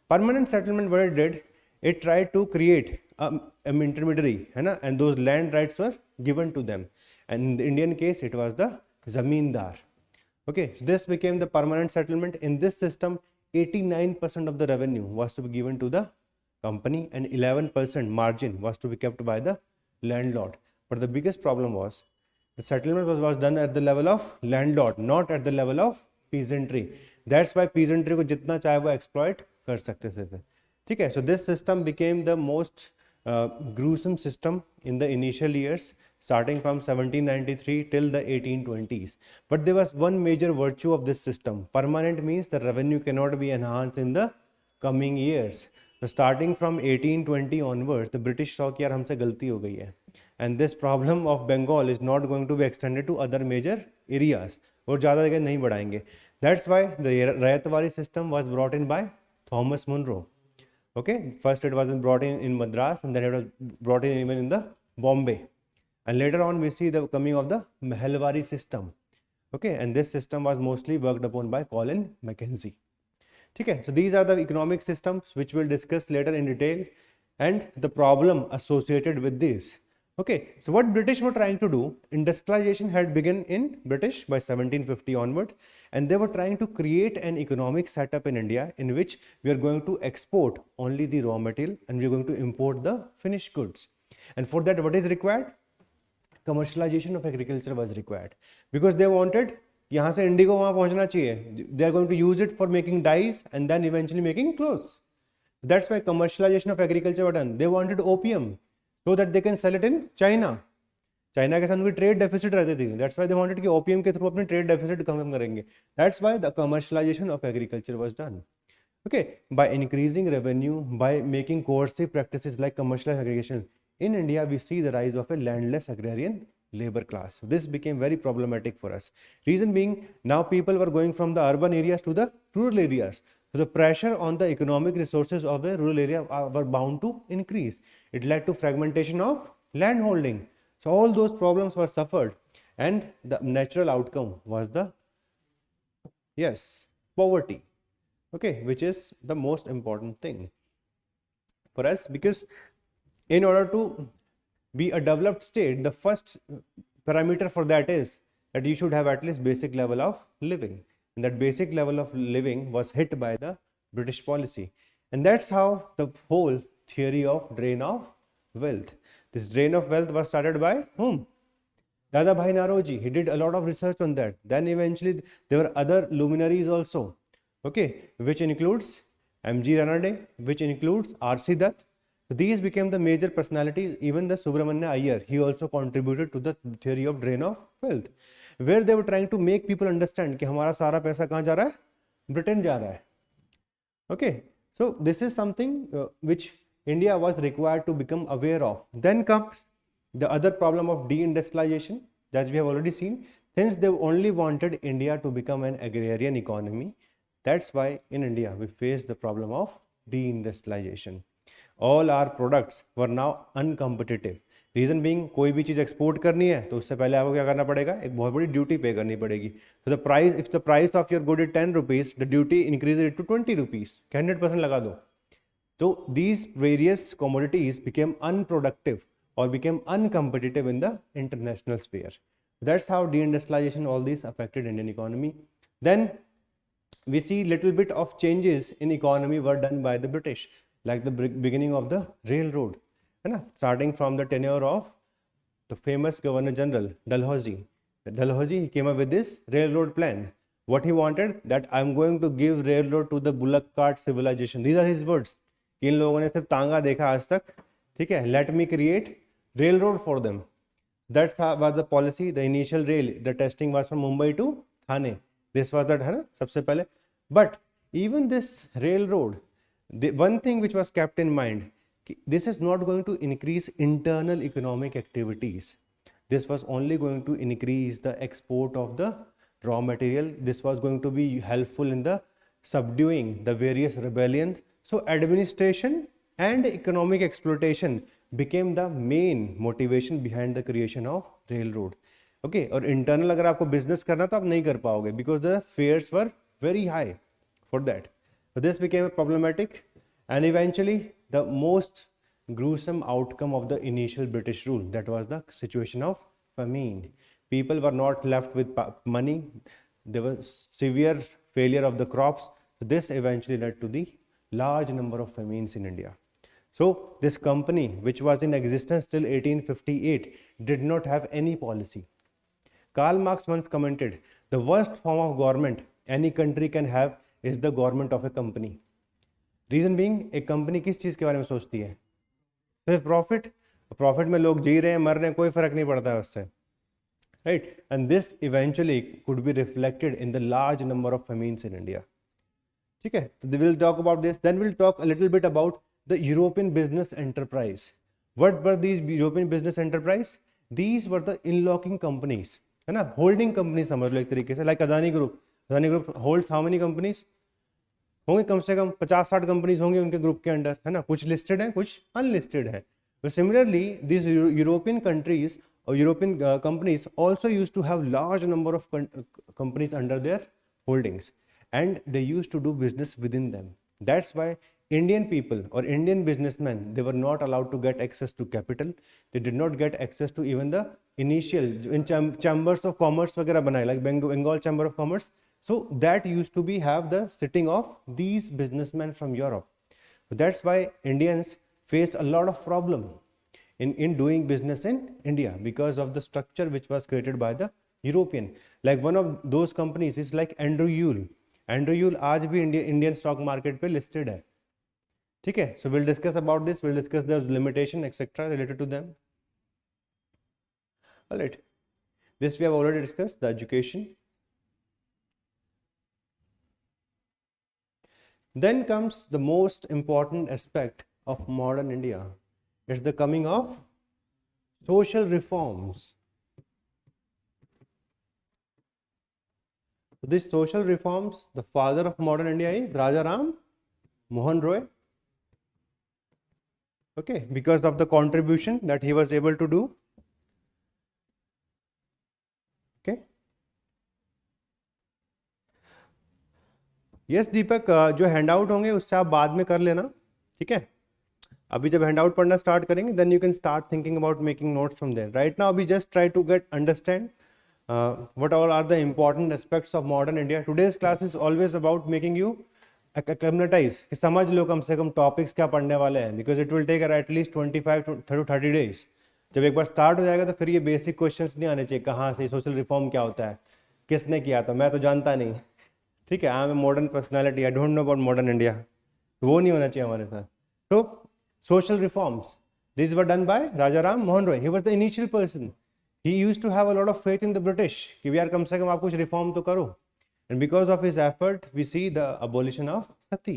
Permanent settlement, what it did, it tried to create an intermediary, and those land rights were given to them. And in the Indian case, it was the zamindar. Okay, so this became the permanent settlement. In this system, 89% of the revenue was to be given to the company, and 11% margin was to be kept by the landlord. But the biggest problem was the settlement was done at the level of landlord, not at the level of peasantry. That's why peasantry को जितना चाहे वो exploit कर सकते थे. ठीक है. So this system became the most gruesome system in the initial years, starting from 1793 till the 1820s. But there was one major virtue of this system. Permanent means the revenue cannot be enhanced in the coming years. So starting from 1820 onwards, the British saw कि यार हमसे गलती हो गई है, and this problem of Bengal is not going to be extended to other major areas. और ज़्यादा जगह नहीं बढ़ाएंगे. That's why the ryotwari system was brought in by Thomas Munro. Okay, first it was brought in Madras, and then it was brought in even in the Bombay, and later on we see the coming of the Mehelwari system. Okay, and this system was mostly worked upon by Colin Mackenzie. Okay, so these are the economic systems which we'll discuss later in detail, and the problem associated with this. Okay, so what British were trying to do, industrialization had begun in British by 1750 onwards, and they were trying to create an economic setup in India in which we are going to export only the raw material and we are going to import the finished goods. And for that, what is required? Commercialization of agriculture was required, because they wanted यहाँ से Indigo वहाँ पहुँचना चाहिए. They are going to use it for making dyes and then eventually making clothes. That's why commercialization of agriculture was done. They wanted opium so that they can sell it in China. China के साथ उनकी trade deficit रहती थी. That's why they wanted कि opium के through अपने trade deficit कम करेंगे. That's why the commercialization of agriculture was done. Okay, by increasing revenue, by making coercive practices like commercial aggregation, in India we see the rise of a landless agrarian labor class. So this became very problematic for us. Reason being, now people were going from the urban areas to the rural areas. So the pressure on the economic resources of the rural area were bound to increase. It led to fragmentation of land holding. So all those problems were suffered, and the natural outcome was the poverty. Okay, which is the most important thing for us, because in order to be a developed state, the first parameter for that is that you should have at least basic level of living, and that basic level of living was hit by the British policy. And that's how the whole theory of drain of wealth. This drain of wealth was started by whom? Dada Bhai Naroji. He did a lot of research on that. Then eventually there were other luminaries also, okay, which includes M.G. Ranade, which includes R.C. Dutt. So these became the major personalities. Even the Subramanya Iyer, he also contributed to the theory of drain of wealth, where they were trying to make people understand कि हमारा सारा पैसा कहाँ जा रहा है? Britain जा रहा है. Okay, so this is something which India was required to become aware of. Then comes the other problem of deindustrialization that we have already seen. Since they only wanted India to become an agrarian economy, that's why in India we face the problem of deindustrialization. All our products were now uncompetitive. Reason being, कोई भी चीज़ export करनी है तो उससे पहले आपको क्या करना पड़ेगा, एक बहुत बड़ी ड्यूटी पे करनी पड़ेगी. तो the price, if the price of your good is 10 rupees, the duty increase it to 20 rupees, 100% लगा दो. तो these various commodities became unproductive or became uncompetitive in the international sphere. That's how deindustrialization, all these affected Indian economy. Then we see little bit of changes in economy were done by the British, like the beginning of the railroad, starting from the tenure of the famous Governor General Dalhousie. Dalhousie came up with this railroad plan. What he wanted, that I'm going to give railroad to the bullock cart civilization. These are his words. इन लोगों ने सिर्फ तांगा देखा आज तक, ठीक है, let me create rail road for them. That's was the policy. The initial rail, the testing was from Mumbai to Thane. This was that, है ना, सबसे पहले. But even this rail road, one thing which was kept in mind, this is not going to increase internal economic activities. This was only going to increase the export of the raw material. This was going to be helpful in the subduing the various rebellions. So administration and economic exploitation became the main motivation behind the creation of railroad. Okay, और internal अगर आपको business करना तो आप नहीं कर पाओगे, because the fares were very high for that. So this became problematic, and eventually the most gruesome outcome of the initial British rule, that was the situation of famine. People were not left with money. There was severe failure of the crops. So this eventually led to the large number of famines in India. So this company, which was in existence till 1858, did not have any policy. Karl Marx once commented, the worst form of government any country can have is the government of a company. Reason being, एक company किस चीज़ के बारे में सोचती है? सिर्फ profit. Profit में लोग जी रहे हैं, मर रहे हैं, कोई फर्क नहीं पड़ता है उससे. Right, and this eventually could be reflected in the large number of famines in India. ठीक है, so we will talk about this. Then we'll talk a little bit about the European business enterprise. What were these European business enterprise? These were the in-locking companies, है ना, holding companies समझ लो एक तरीके से, like Adani Group. Adani Group holds how many companies? होंगे कम से कम 50-60 companies होंगे उनके ग्रुप के अंडर, है ना, कुछ लिस्टेड है, कुछ अनलिस्टेड है. Similarly, these European countries or European companies also used to have large number of companies under their holdings, and they used to do business within them. That's why Indian people or Indian businessmen, they were not allowed to get access to capital. They did not get access to even the initial in chambers of commerce वगैरह बनाए, like Bengal Chamber of Commerce. So that used to be have the sitting of these businessmen from Europe. So that's why Indians faced a lot of problem in doing business in India because of the structure which was created by the European. Like one of those companies is like Andrew Yule. Andrew Yule आज भी Indian stock market पे listed है. ठीक है, so we'll discuss about this. We'll discuss the limitation etc. related to them. All right, this we have already discussed, the education. Then comes the most important aspect of modern India. It's the coming of social reforms. So these social reforms, the father of modern India is Raja Ram Mohan Roy. Okay, because of the contribution that he was able to do. Okay. Yes, दीपक, जो handout होंगे उससे आप बाद में कर लेना, ठीक है. अभी जब हैंडआउट पढ़ना स्टार्ट करेंगे, then you can start thinking about making notes from there. Right now, we just try to understand what all are the important aspects of modern India. Today's class is always about making you acclimatize, कि समझ लो कम से कम topics क्या पढ़ने वाले हैं, because it will take at least 25 to 30 days. जब एक बार start हो जाएगा तो फिर ये बेसिक क्वेश्चंस नहीं आने चाहिए, कहाँ से सोशल रिफॉर्म क्या होता है, किसने किया था, मैं तो जानता नहीं, ठीक है, I am a modern personality, I don't know about modern India, वो नहीं होना चाहिए हमारे साथ. तो social reforms, these were done by Raja Ram Mohan Roy. He was the initial person. He used to have a lot of faith in the British कि यार कम से कम आप कुछ reform तो करो. And because of his effort, we see the abolition of sati.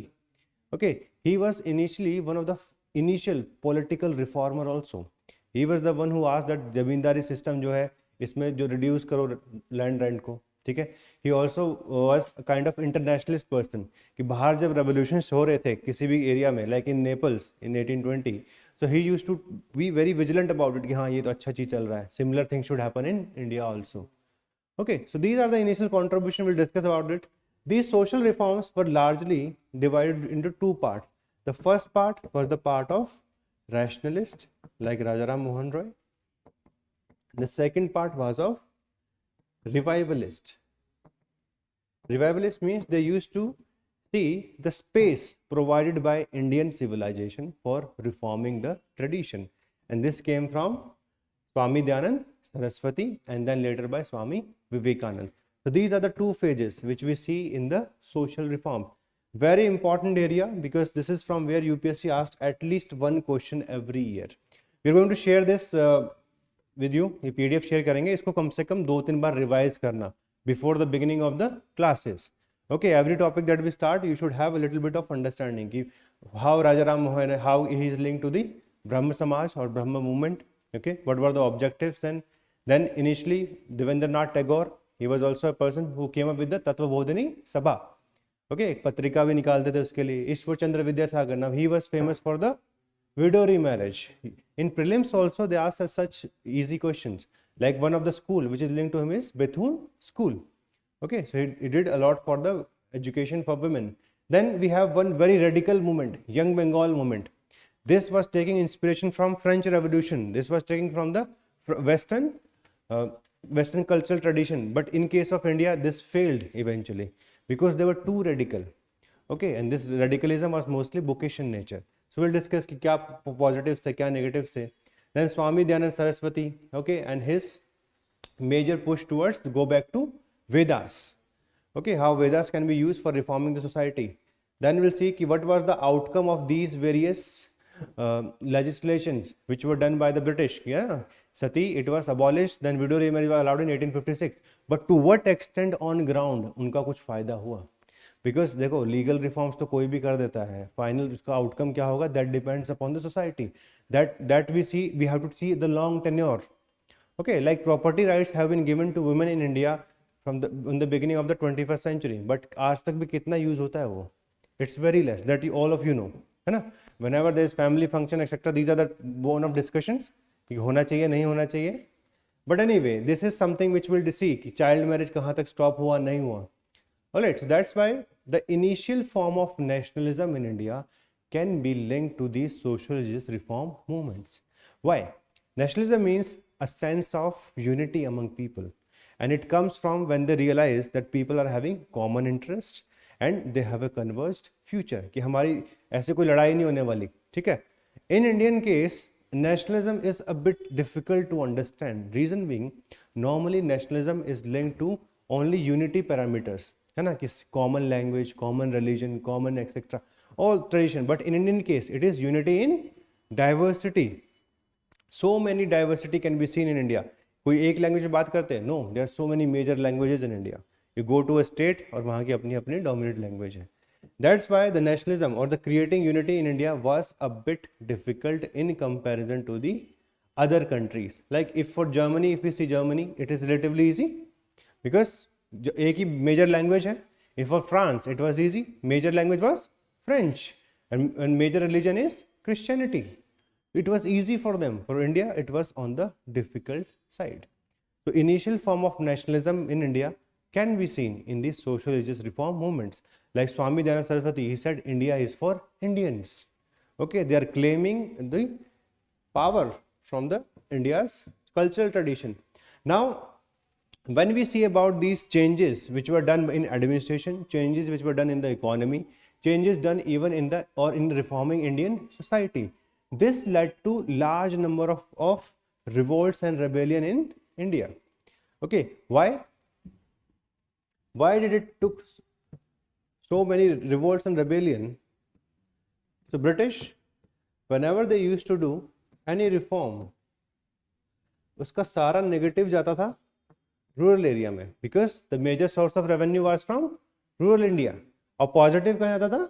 Okay, he was initially one of the initial political reformer also. He was the one who asked that zamindari system जो है इसमें जो reduce करो land rent को, ठीक है. He also was a kind of internationalist person कि बाहर जब revolutions हो रहे थे किसी भी एरिया में, like in Naples in 1820, So he used to be very vigilant about it कि हाँ ये तो अच्छा चीज चल रहा है. Similar things should happen in India also. Okay, so these are the initial contribution. We'll discuss about it. These social reforms were largely divided into two parts. The first part was the part of rationalist like Rajaram Mohan Roy. The second part was of revivalist. Revivalist means they used to see the space provided by Indian civilization for reforming the tradition, and this came from Swami Dayanand Saraswati and then later by Swami Vivekanand. So these are the two phases which we see in the social reform. Very important area because this is from where UPSC asked at least one question every year. We are going to share this with you. ये PDF share करेंगे, इसको कम से कम 2-3 बार revise करना before the beginning of the classes. Okay, every topic that we start, you should have a little bit of understanding कि how Rajaram Mohan, how he is linked to the Brahma Samaj or Brahma movement. Okay, what were the objectives then? Then initially Devendranath Tagore, he was also a person who came up with the Tattva Bodhini Sabha. Okay, एक पत्रिका भी निकालते थे उसके लिए. Ishwar Chandra Vidyasagar, now he was famous for the widow remarriage. In prelims also they ask us such easy questions. Like one of the school which is linked to him is Bethune School. Okay, so he did a lot for the education for women. Then we have one very radical movement, Young Bengal movement. This was taking inspiration from French Revolution. This was taken from the Western cultural tradition. But in case of India, this failed eventually because they were too radical. Okay, and this radicalism was mostly bookish in nature. So we'll discuss कि क्या positives से क्या negatives से. Then Swami Dayanand Saraswati, okay, and his major push towards go back to Vedas. Okay, how Vedas can be used for reforming the society. Then we'll see what was the outcome of these various legislations which were done by the British. Yeah, Sati, it was abolished, then widow remarriage was allowed in 1856. But to what extent on ground उनका कुछ फायदा हुआ? Because देखो legal reforms तो कोई भी कर देता है, final उसका outcome क्या होगा? That depends upon the society. That we see, we have to see the long tenure. Okay, like property rights have been given to women in India from in the beginning of the 21st century. But आज तक भी कितना use होता है वो? It's very less. That you, all of you know, है ना? Whenever there is family function etc. These are the bone of discussions. कि होना चाहिए नहीं होना चाहिए. But anyway, this is something which will see कि child marriage कहाँ तक stop हुआ नहीं हुआ. Alright, so that's why the initial form of nationalism in India can be linked to these social religious reform movements. Why? Nationalism means a sense of unity among people, and it comes from when they realize that people are having common interests and they have a converged future. कि हमारी ऐसे कोई लड़ाई नहीं होने वाली, ठीक है? In Indian case, nationalism is a bit difficult to understand. Reason being, normally nationalism is linked to only unity parameters, है ना? कि common language, common religion, common etc. all tradition. But in Indian case, it is unity in diversity. So many diversity can be seen in India. कोई एक language में बात करते हैं? No, there are so many major languages in India. You go to a state और वहाँ की अपनी अपनी dominant language है. That's why the nationalism or the creating unity in India was a bit difficult in comparison to the other countries. Like if for Germany, if we see Germany, it is relatively easy because एक ही major language है. If for France, it was easy. Major language was French and major religion is Christianity. It was easy for them. For India, it was on the difficult side. So initial form of nationalism in India can be seen in these social religious reform movements. Like Swami Dayanand Saraswati, he said India is for Indians. Okay, they are claiming the power from the India's cultural tradition. Now, when we see about these changes which were done in administration, changes which were done in the economy, changes done even in the or in reforming Indian society, this led to large number of revolts and rebellion in India. Okay, why? Why did it took so many revolts and rebellion? So British, whenever they used to do any reform, उसका सारा negative जाता था rural area में, because the major source of revenue was from rural India. और positive कहाँ जाता था?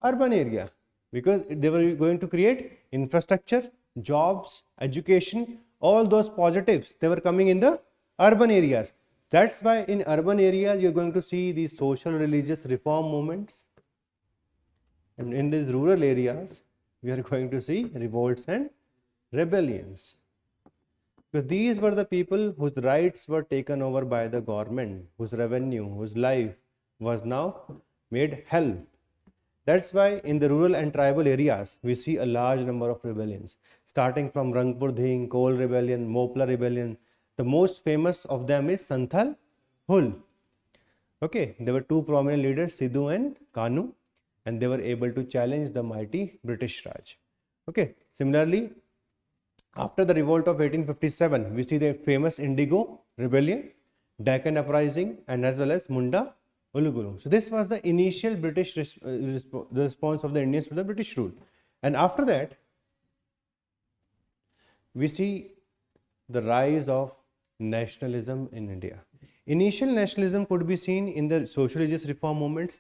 Urban area, because they were going to create infrastructure, jobs, education, all those positives, they were coming in the urban areas. That's why in urban areas you're going to see these social religious reform movements, and in these rural areas we are going to see revolts and rebellions. Because these were the people whose rights were taken over by the government, whose revenue, whose life was now made hell. That's why in the rural and tribal areas, we see a large number of rebellions, starting from Rangpur Dhing, Kol Rebellion, Mopla Rebellion. The most famous of them is Santhal Hul. Okay, there were two prominent leaders, Sidhu and Kanu, and they were able to challenge the mighty British Raj. Okay, similarly, after the revolt of 1857, we see the famous Indigo Rebellion, Deccan Uprising, and as well as Munda Uluguru. So this was the initial British the response of the Indians to the British rule. And after that, we see the rise of nationalism in India. Initial nationalism could be seen in the social religious reform movements.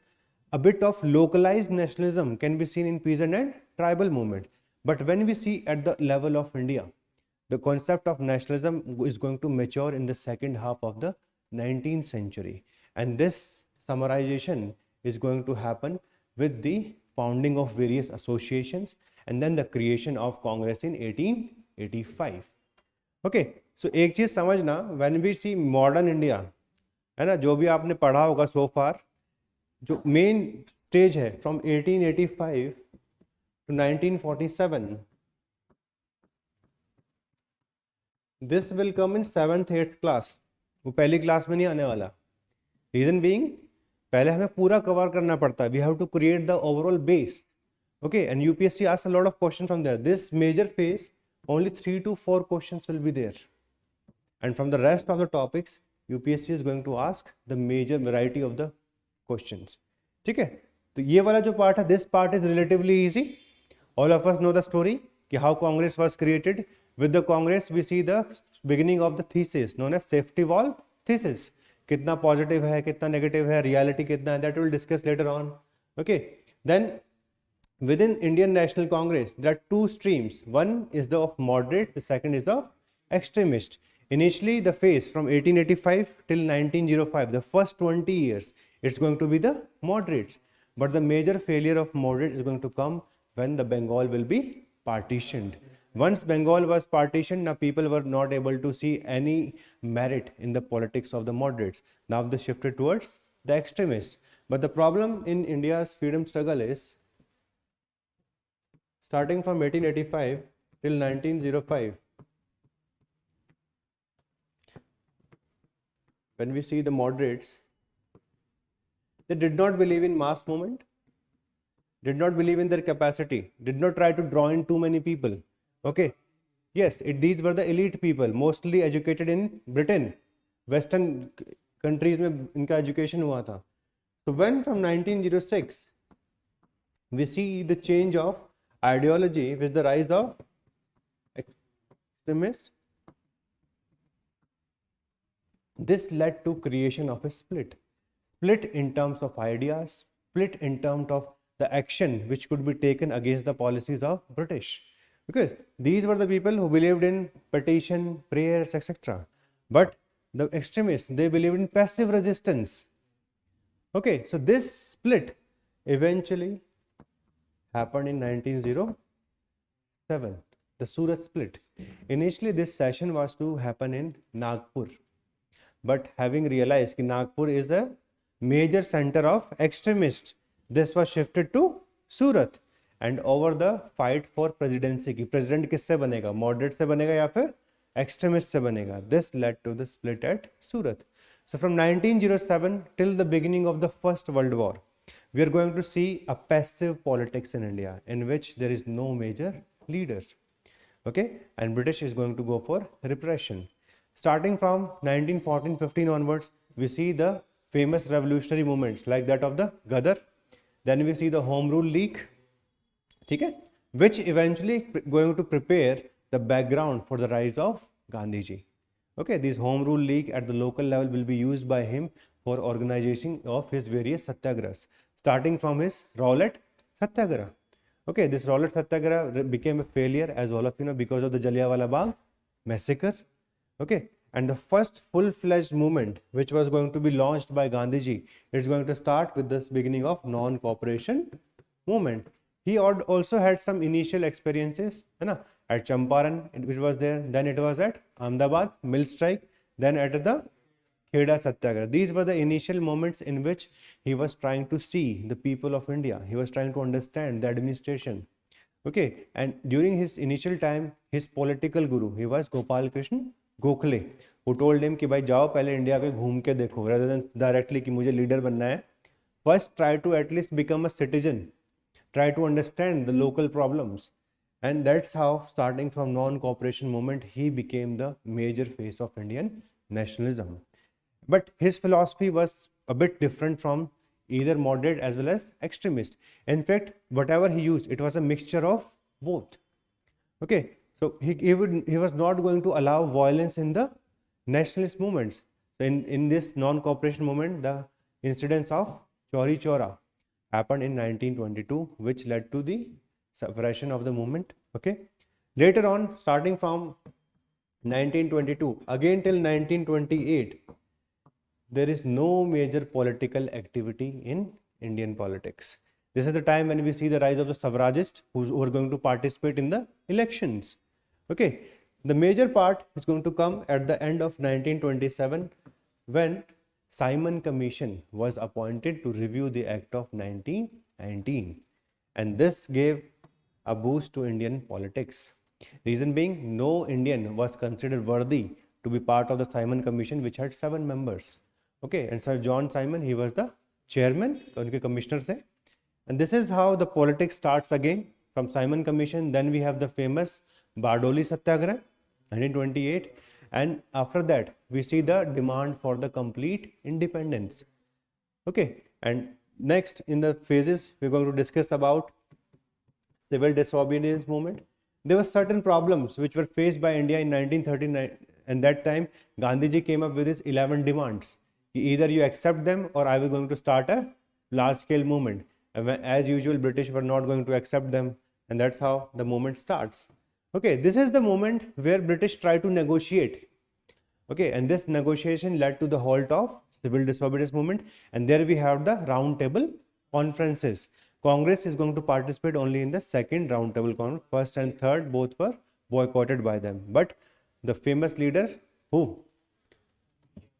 A bit of localized nationalism can be seen in peasant and tribal movement. But when we see at the level of India, the concept of nationalism is going to mature in the second half of the 19th century. And this summarization is going to happen with the founding of various associations and then the creation of Congress in 1885. Okay, so एक चीज समझना, when we see modern India, है ना, जो भी आपने पढ़ा होगा so far, जो main stage है from 1885 to 1947, this will come in 7th 8th class. वो पहली क्लास में नहीं आने वाला. Reason being, पहले हमें पूरा कवर करना पड़ता है. We have to create the overall base. Okay, and UPSC asks a lot of questions from there. This major phase, only 3 to 4 questions will be there. And from the rest of the topics, UPSC is going to ask the major variety of the questions. ठीक है, तो ये वाला जो part है, this part is relatively easy. All of us know the story कि how Congress was created. With the Congress, we see the beginning of the thesis known as safety valve thesis. कितना positive है, कितना negative है, reality कितना है, that we'll discuss later on. Okay, then within Indian National Congress, there are two streams. One is the of moderate, the second is of extremist. Initially, the phase from 1885 till 1905, the first 20 years, it's going to be the moderates. But the major failure of moderate is going to come when the Bengal will be partitioned. Once Bengal was partitioned, now people were not able to see any merit in the politics of the moderates. Now they shifted towards the extremists. But the problem in India's freedom struggle is, starting from 1885 till 1905, when we see the moderates, they did not believe in mass movement, did not believe in their capacity, did not try to draw in too many people. Okay, yes, these were the elite people, mostly educated in Britain. Western countries में इनका education हुआ था. So when from 1906, we see the change of ideology with the rise of extremists, this led to creation of a split in terms of ideas, split in terms of the action which could be taken against the policies of British, because these were the people who believed in petition, prayers, etc. But the extremists, they believed in passive resistance. Okay, so this split eventually happened in 1907, the Surat split. Initially, this session was to happen in Nagpur, but having realized that Nagpur is a major center of extremists, this was shifted to Surat. And over the fight for presidency, ki president किससे बनेगा, moderate से बनेगा या फिर extremist से बनेगा, this led to the split at Surat. So from 1907 till the beginning of the First World War, we are going to see a passive politics in India in which there is no major leader. Okay, and British is going to go for repression. Starting from 1914-15 onwards, we see the famous revolutionary movements like that of the Ghadar. Then we see the Home Rule League, okay, which eventually going to prepare the background for the rise of Gandhiji. Okay, this Home Rule League at the local level will be used by him for organization of his various satyagrahas, starting from his Rowlatt Satyagraha. Okay, this Rowlatt Satyagraha became a failure, as all of you know, because of the Jallianwala Bagh massacre. Okay, and the first full-fledged movement which was going to be launched by Gandhiji is going to start with this beginning of non-cooperation movement. He also had some initial experiences, है ना, at Champaran, which was there, then it was at Ahmedabad, mill strike, then at the Kheda Satyagraha. These were the initial moments in which he was trying to see the people of India. He was trying to understand the administration. Okay, and during his initial time, his political guru, he was Gopal Krishna Gokhale, who told him कि भाई जाओ पहले India पे घूम के देखो, rather than directly कि मुझे leader बनना है. First, try to at least become a citizen. Try to understand the local problems. And that's how, starting from non-cooperation movement, he became the major face of Indian nationalism. But his philosophy was a bit different from either moderate as well as extremist. In fact, whatever he used, it was a mixture of both. Okay, so he was not going to allow violence in the nationalist movements. So in this non-cooperation movement, the incidents of Chauri Chaura happened in 1922, which led to the suppression of the movement. Okay, later on, starting from 1922 again till 1928, there is no major political activity in Indian politics. This is the time when we see the rise of the suffragists who are going to participate in the elections. Okay, the major part is going to come at the end of 1927, when Simon Commission was appointed to review the Act of 1919, and this gave a boost to Indian politics. Reason being, no Indian was considered worthy to be part of the Simon Commission, which had 7 members. Okay, and Sir John Simon, he was the chairman, उनके commissioner थे. And this is how the politics starts again from Simon Commission. Then we have the famous Bardoli Satyagraha, 1928, and after that we see the demand for the complete independence. Okay, and next in the phases we're going to discuss about civil disobedience movement. There were certain problems which were faced by India in 1939, and that time Gandhiji came up with his 11 demands. Either you accept them or I will going to start a large scale movement. And as usual, British were not going to accept them, and that's how the movement starts. Okay, this is the moment where British try to negotiate. Okay, and this negotiation led to the halt of civil disobedience movement, and there we have the round table conferences. Congress is going to participate only in the second round table conference. First and third both were boycotted by them, but the famous leader who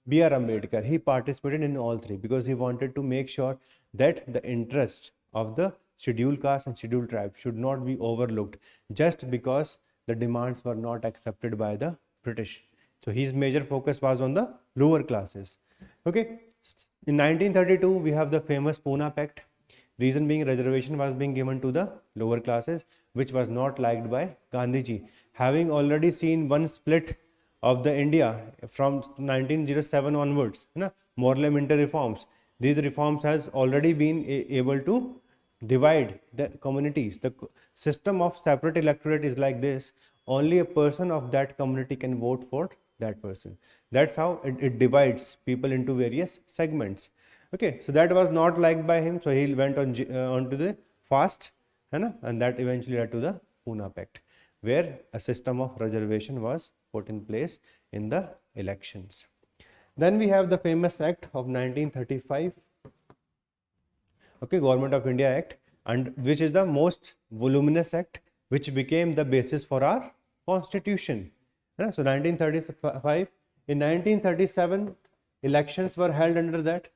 B.R. Ambedkar, he participated in all 3 because he wanted to make sure that the interests of the scheduled caste and scheduled tribe should not be overlooked just because the demands were not accepted by the British. So his major focus was on the lower classes. Okay, in 1932 we have the famous Poona Pact. Reason being, reservation was being given to the lower classes, which was not liked by Gandhiji. Having already seen one split of the India from 1907 onwards, Morley-Minter reforms. These reforms has already been able to divide the communities. The system of separate electorate is like this: only a person of that community can vote for that person. That's how it divides people into various segments. Okay, so that was not liked by him, so he went on to the fast, and that eventually led to the Poona Pact, where a system of reservation was put in place in the elections. Then we have the famous Act of 1935, okay, Government of India Act, and which is the most voluminous act which became the basis for our constitution. So 1935, in 1937 elections were held under that.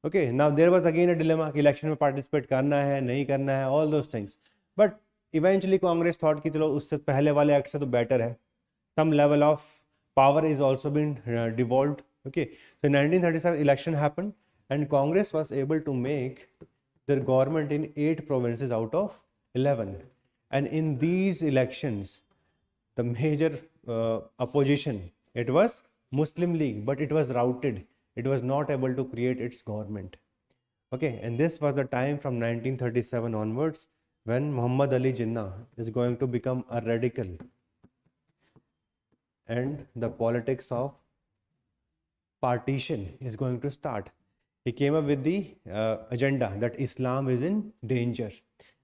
Okay, now there was again a dilemma, election में participate करना है नहीं करना है, all those things, but eventually Congress thought कि चलो उससे पहले वाले act से तो better है. Some level of power is also been devolved. Okay, so in 1937 election happened, and Congress was able to make their government in 8 provinces out of 11. And in these elections, the major opposition, it was Muslim League, but it was routed. It was not able to create its government. Okay, and this was the time from 1937 onwards when Muhammad Ali Jinnah is going to become a radical, and the politics of partition is going to start. He came up with the agenda that Islam is in danger.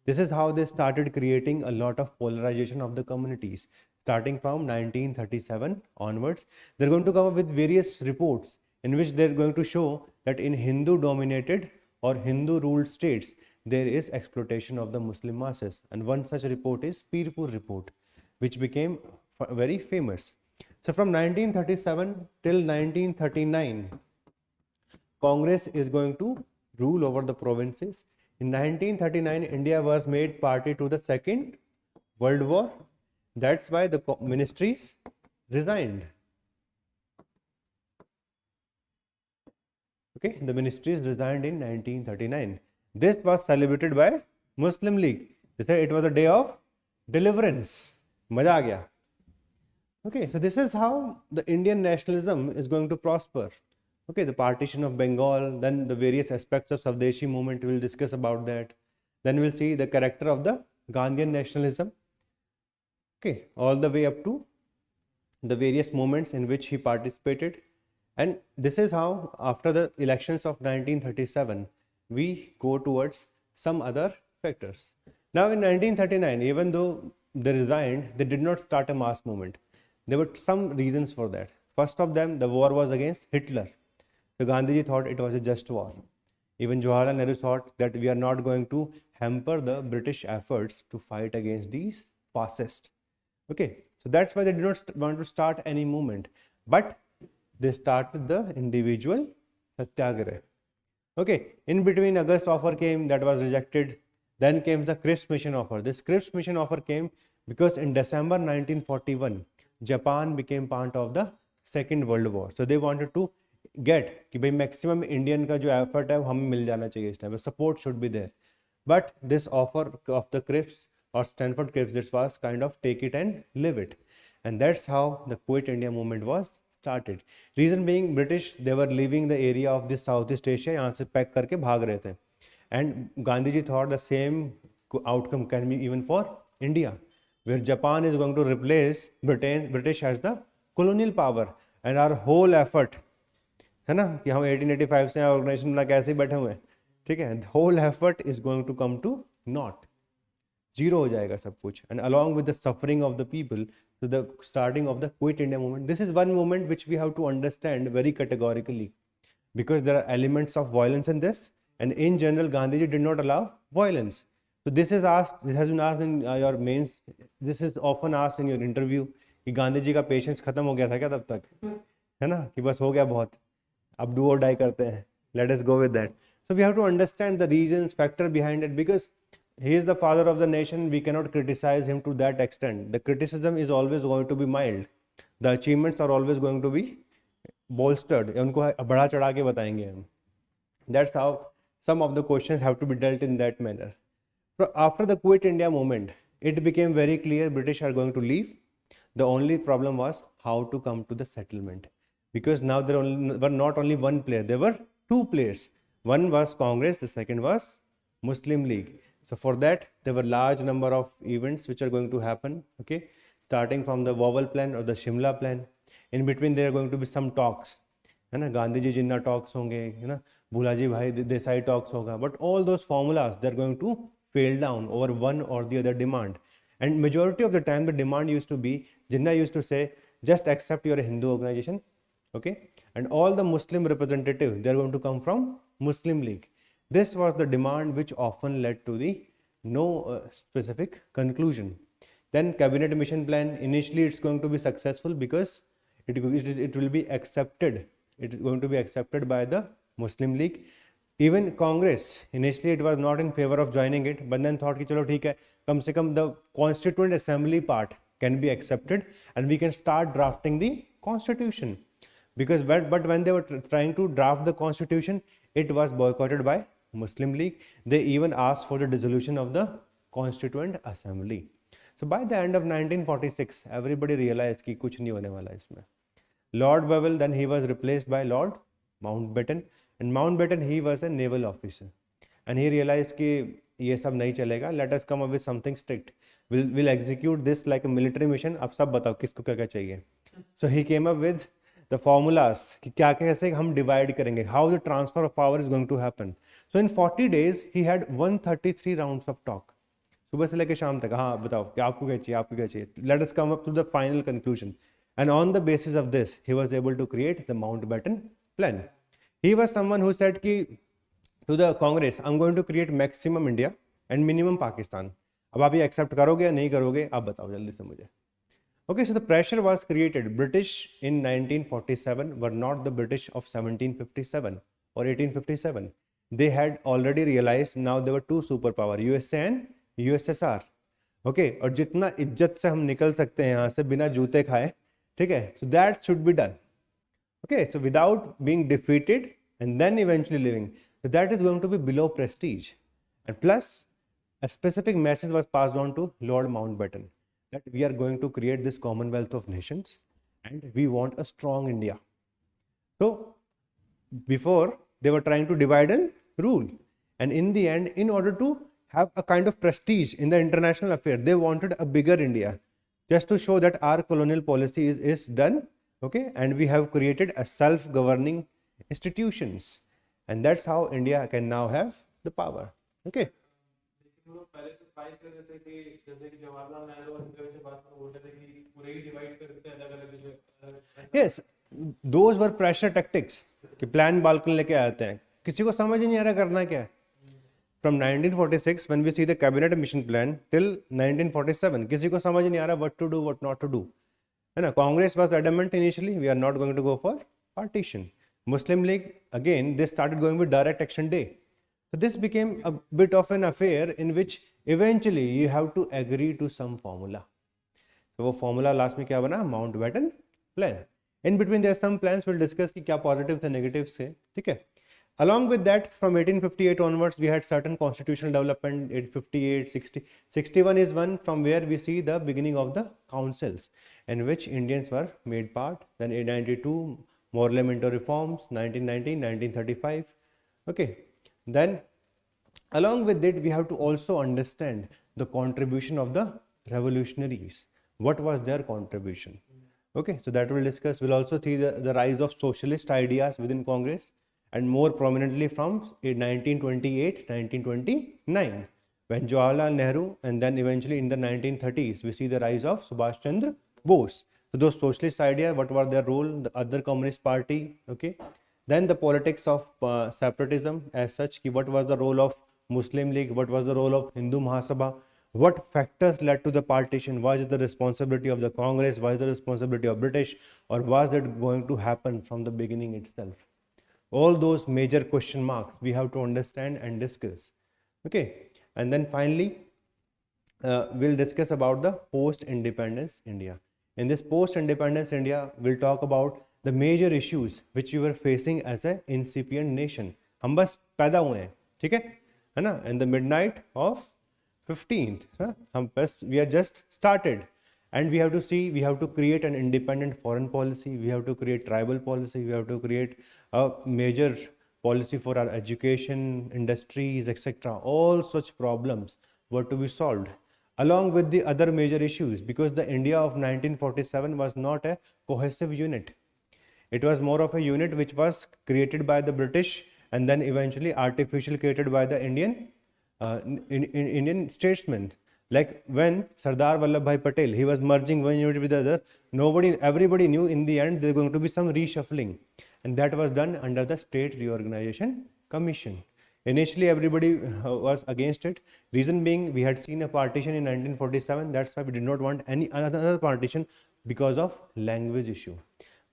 This is how they started creating a lot of polarization of the communities. Starting from 1937 onwards, they're going to come up with various reports in which they're going to show that in Hindu dominated or Hindu ruled states, there is exploitation of the Muslim masses. And one such report is Pirpur report, which became very famous. So from 1937 till 1939, Congress is going to rule over the provinces. In 1939, India was made party to the Second World War. That's why the ministries resigned. Okay, the ministries resigned in 1939. This was celebrated by Muslim League. They said it was a day of deliverance. Maza aa gaya. Okay, so this is how the Indian nationalism is going to prosper. Okay, the partition of Bengal, then the various aspects of Swadeshi movement, we will discuss about that. Then we'll see the character of the Gandhian nationalism. Okay, all the way up to the various movements in which he participated. And this is how, after the elections of 1937, we go towards some other factors. Now in 1939, even though they resigned, they did not start a mass movement. There were some reasons for that. First of them, the war was against Hitler. So Gandhiji thought it was a just war. Even Jawaharlal Nehru thought that we are not going to hamper the British efforts to fight against these fascists. Okay, so that's why they did not want to start any movement. But they started the individual satyagraha. Okay, in between August offer came, that was rejected. Then came the Cripps Mission offer. This Cripps Mission offer came because in December 1941, Japan became part of the Second World War. So they wanted to get कि भाई maximum Indian का जो effort है वो हमें मिल जाना चाहिए इस time. Support should be there. But this offer of the Cripps or Stanford Cripps, this was kind of take it and live it. And that's how the Quit India movement was started. Reason being, British, they were leaving the area of this Southeast Asia, यहाँ से pack करके भाग रहे थे. And Gandhiji thought the same outcome can be even for India, where Japan is going to replace British as the colonial power, and our whole effort, है ना, कि हम 1885 से ऑर्गेनाइजेशन बना के ऐसे ही बैठे हुए हैं, ठीक है, the whole effort is going to come to naught. Zero हो जाएगा सब कुछ. And along with the suffering of the people, so the starting of the Quit India movement, this is one movement which we have to understand very categorically, because there are elements of violence in this, and in general Gandhiji did not allow violence. So this is asked, this has been asked in your mains, this is often asked in your interview कि गांधी जी का patience खत्म हो गया था क्या तब तक, है ना, कि बस हो गया बहुत, अब डू और डाई करते हैं, let us go with that. So we have to understand the reasons, factor behind it, because he is the father of the nation. We cannot criticize him to that extent. The criticism is always going to be mild. The achievements are always going to be bolstered. उनको बढ़ा चढ़ा के बताएंगे हम. That's how some of the questions have to be dealt in that manner. So after the Quit India movement, it became very clear British are going to leave. The only problem was how to come to the settlement, because now there were not only one player, there were two players. One was Congress, the second was Muslim League. So for that, there were large number of events which are going to happen, okay, starting from the Wawal plan or the Shimla plan. In between, there are going to be some talks, है ना, गांधी जी जिन्ना talks होंगे, है ना, भूलाजी भाई Desai talks होगा, but all those formulas, they're going to fail down over one or the other demand. And majority of the time, the demand used to be, Jinnah used to say, just accept your Hindu organization, okay, and all the Muslim representatives, they're going to come from Muslim League. This was the demand which often led to the no specific conclusion. Then cabinet mission plan, initially it's going to be successful because it will be accepted. It is going to be accepted by the Muslim League. Even Congress, initially it was not in favor of joining it, but then thought कि चलो ठीक है, कम से कम the constituent assembly part can be accepted and we can start drafting the constitution. Because but when they were trying to draft the constitution, it was boycotted by Muslim League. They even asked for the dissolution of the Constituent Assembly. So by the end of 1946, everybody realized कि कुछ नहीं होने वाला इसमें. Lord Wavell, then he was replaced by Lord Mountbatten, and Mountbatten, he was a naval officer, and he realized कि ये सब नहीं चलेगा. Let us come up with something strict. We'll execute this like a military mission. अब सब बताओ किसको क्या क्या चाहिए. So he came up with the formulas कि क्या कैसे हम divide करेंगे, how the transfer of power is going to happen. So in 40 days he had 133 rounds of talk. सुबह से लेकर शाम तक, हाँ बताओ कि आपको क्या चाहिए, आपको क्या चाहिए. Let us come up to the final conclusion. And on the basis of this, he was able to create the Mountbatten plan. He was someone who said कि to the Congress, I'm going to create maximum India and minimum Pakistan. अब आप ये accept करोगे या नहीं करोगे, आप बताओ जल्दी से मुझे. Okay, so the pressure was created. British in 1947 were not the British of 1757 or 1857. They had already realized now there were two superpower, USA and USSR. Okay, और जितना इज्जत से हम निकल सकते हैं यहाँ से बिना जूते खाए, ठीक है, so that should be done. Okay, so without being defeated and then eventually living, so that is going to be below prestige. And plus, a specific message was passed on to Lord Mountbatten that we are going to create this Commonwealth of Nations and we want a strong India. So, before they were trying to divide and rule, and in the end, in order to have a kind of prestige in the international affair, they wanted a bigger India, just to show that our colonial policy is done, okay, and we have created a self-governing institutions, and that's how India can now have the power, okay. Yes, those were pressure tactics कि plan बालकन लेके आते हैं, किसी को समझ ही नहीं आ रहा करना क्या है. From 1946 when we see the cabinet mission plan till 1947 किसी को समझ नहीं आ रहा what to do, what not to do, है ना. Congress was adamant initially we are not going to go for partition. Muslim League again they started going with direct action day. So this became a bit of an affair in which eventually you have to agree to some formula. So वो formula last में क्या बना, Mountbatten plan. In between there are some plans we'll discuss कि क्या positive थे negatives थे, ठीक है. Along with that, from 1858 onwards, we had certain constitutional development. 858, 60, 61 is one from where we see the beginning of the councils, in which Indians were made part. Then 892, more elemental reforms. 1919, 1935. Okay. Then, along with it, we have to also understand the contribution of the revolutionaries. What was their contribution? Okay. So that we'll discuss. We'll also see the rise of socialist ideas within Congress, and more prominently from 1928, 1929, when Jawaharlal Nehru, and then eventually in the 1930s, we see the rise of Subhash Chandra Bose. So those socialist ideas, what were their role, the other communist party, okay. Then the politics of separatism as such, what was the role of Muslim League, what was the role of Hindu Mahasabha, what factors led to the partition, was it the responsibility of the Congress, was it the responsibility of British, or was that going to happen from the beginning itself? All those major question marks we have to understand and discuss, okay. And then finally we'll discuss about the post-independence India. In this post-independence India, we'll talk about the major issues which we were facing as an incipient nation. हम बस पैदा हुए हैं, ठीक है ना, in the midnight of 15th, हम बस we are just started. And we have to see, we have to create an independent foreign policy, we have to create tribal policy, we have to create a major policy for our education, industries, etc. All such problems were to be solved along with the other major issues, because the India of 1947 was not a cohesive unit. It was more of a unit which was created by the British and then eventually artificially created by the Indian statesmen. Like when Sardar Vallabhbhai Patel, he was merging one unit with the other, everybody knew in the end there's going to be some reshuffling, and that was done under the State Reorganization Commission. Initially everybody was against it, reason being we had seen a partition in 1947, that's why we did not want any another partition because of language issue.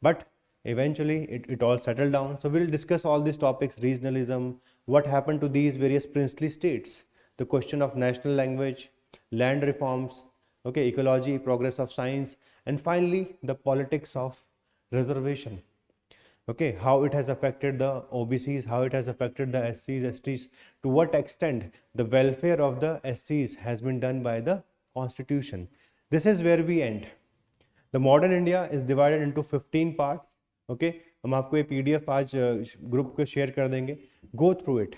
But eventually it all settled down. So we'll discuss all these topics, regionalism, what happened to these various princely states, the question of national language, land reforms, okay, ecology, progress of science, and finally the politics of reservation, okay, how it has affected the OBCs, how it has affected the SCs, STs, to what extent the welfare of the SCs has been done by the constitution. This is where we end. The modern India is divided into 15 parts, okay. हम आपको ये PDF आज group को share कर देंगे. Go through it.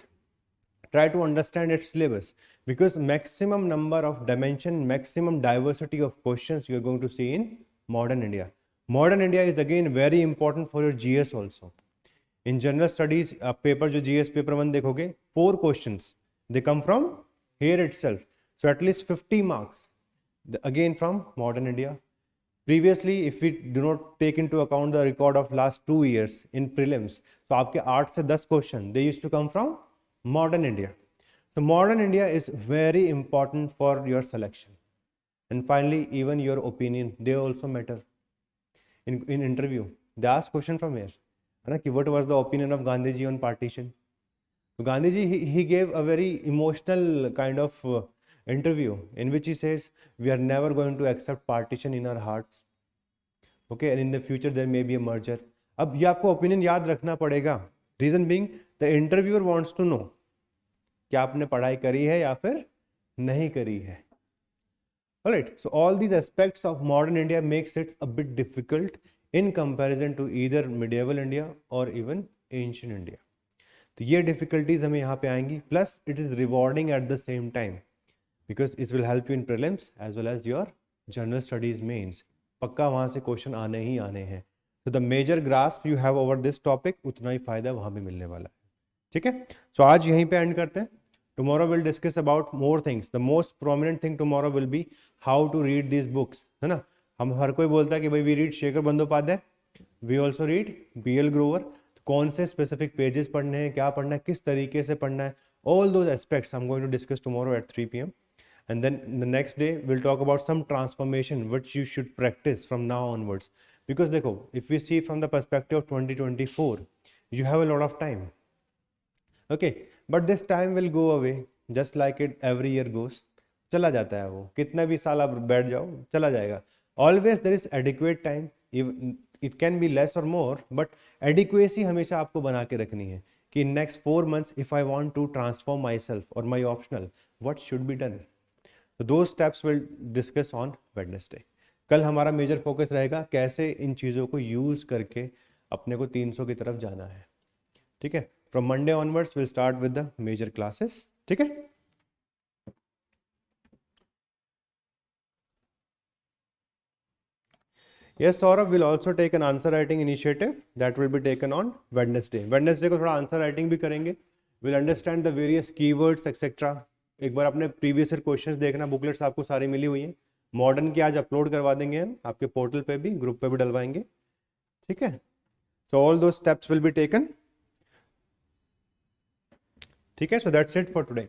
Try to understand its syllabus, because maximum number of dimension, maximum diversity of questions you are going to see in modern India. Modern India is again very important for your GS also. In general studies, paper जो GS paper 1 देखोगे, 4 questions they come from here itself. So at least 50 marks again from modern India. Previously, if we do not take into account the record of last 2 years in prelims, so आपके 8 से 10 question they used to come from Modern India. So modern India is very important for your selection. And finally, even your opinion, they also matter. In interview, they ask question from here. What was the opinion of Gandhiji on partition? So Gandhiji, he gave a very emotional kind of interview in which he says, we are never going to accept partition in our hearts. Okay, and in the future there may be a merger. अब ये आपको opinion याद रखना पड़ेगा. Reason being, the interviewer wants to know कि आपने पढ़ाई करी है या फिर नहीं करी है. Alright, so all these aspects of modern India makes it a bit difficult in comparison to either medieval India or even ancient India. तो ये difficulties हमें यहाँ पे आएंगी. Plus, it is rewarding at the same time because it will help you in prelims as well as your general studies mains. पक्का वहाँ से question आने ही आने हैं. तो the major grasp you have over this topic, उतना ही फायदा वहाँ भी मिलने वाला है. ठीक है, सो आज यहीं पे एंड करते हैं. Tomorrow will discuss about more things. The most prominent thing tomorrow will be how to read this books, है ना. हम हर कोई बोलता है कि भाई we read Shekhar Bandopadhyay, we also read BL Grover. कौन से स्पेसिफिक पेजेस पढ़ने हैं, क्या पढ़ना है, किस तरीके से पढ़ना है, all those aspects I am going to discuss tomorrow at 3 PM. And then the next day we'll talk about some transformation which you should practice from now onwards. Because देखो, if we see from the perspective of 2024, you have a lot of time. Okay, but this time will go away just like it every year goes. चला जाता है वो, कितना भी साल आप बैठ जाओ चला जाएगा. Always there is adequate time. It can be less or more, but adequacy हमेशा आपको बना के रखनी है कि next 4 months if I want to transform myself or my optional, what should be done. So those steps will discuss on Wednesday. कल हमारा major focus रहेगा कैसे इन चीज़ों को यूज़ करके अपने को 300 की तरफ जाना है. ठीक है, from Monday onwards will start with the major classes. ठीक है, yes, Saurabh will also take an answer writing initiative that will be taken on Wednesday. Wednesday को थोड़ा आंसर राइटिंग भी करेंगे. We'll understand the various keywords etc. एक बार अपने previous year questions देखना, booklets आपको सारी मिली हुई हैं. मॉडर्न की आज अपलोड करवा देंगे हम आपके पोर्टल पे भी, ग्रुप पे भी डलवाएंगे. ठीक है, सो ऑल दो स्टेप्स विल बी टेकन. ठीक है, so that's it for today.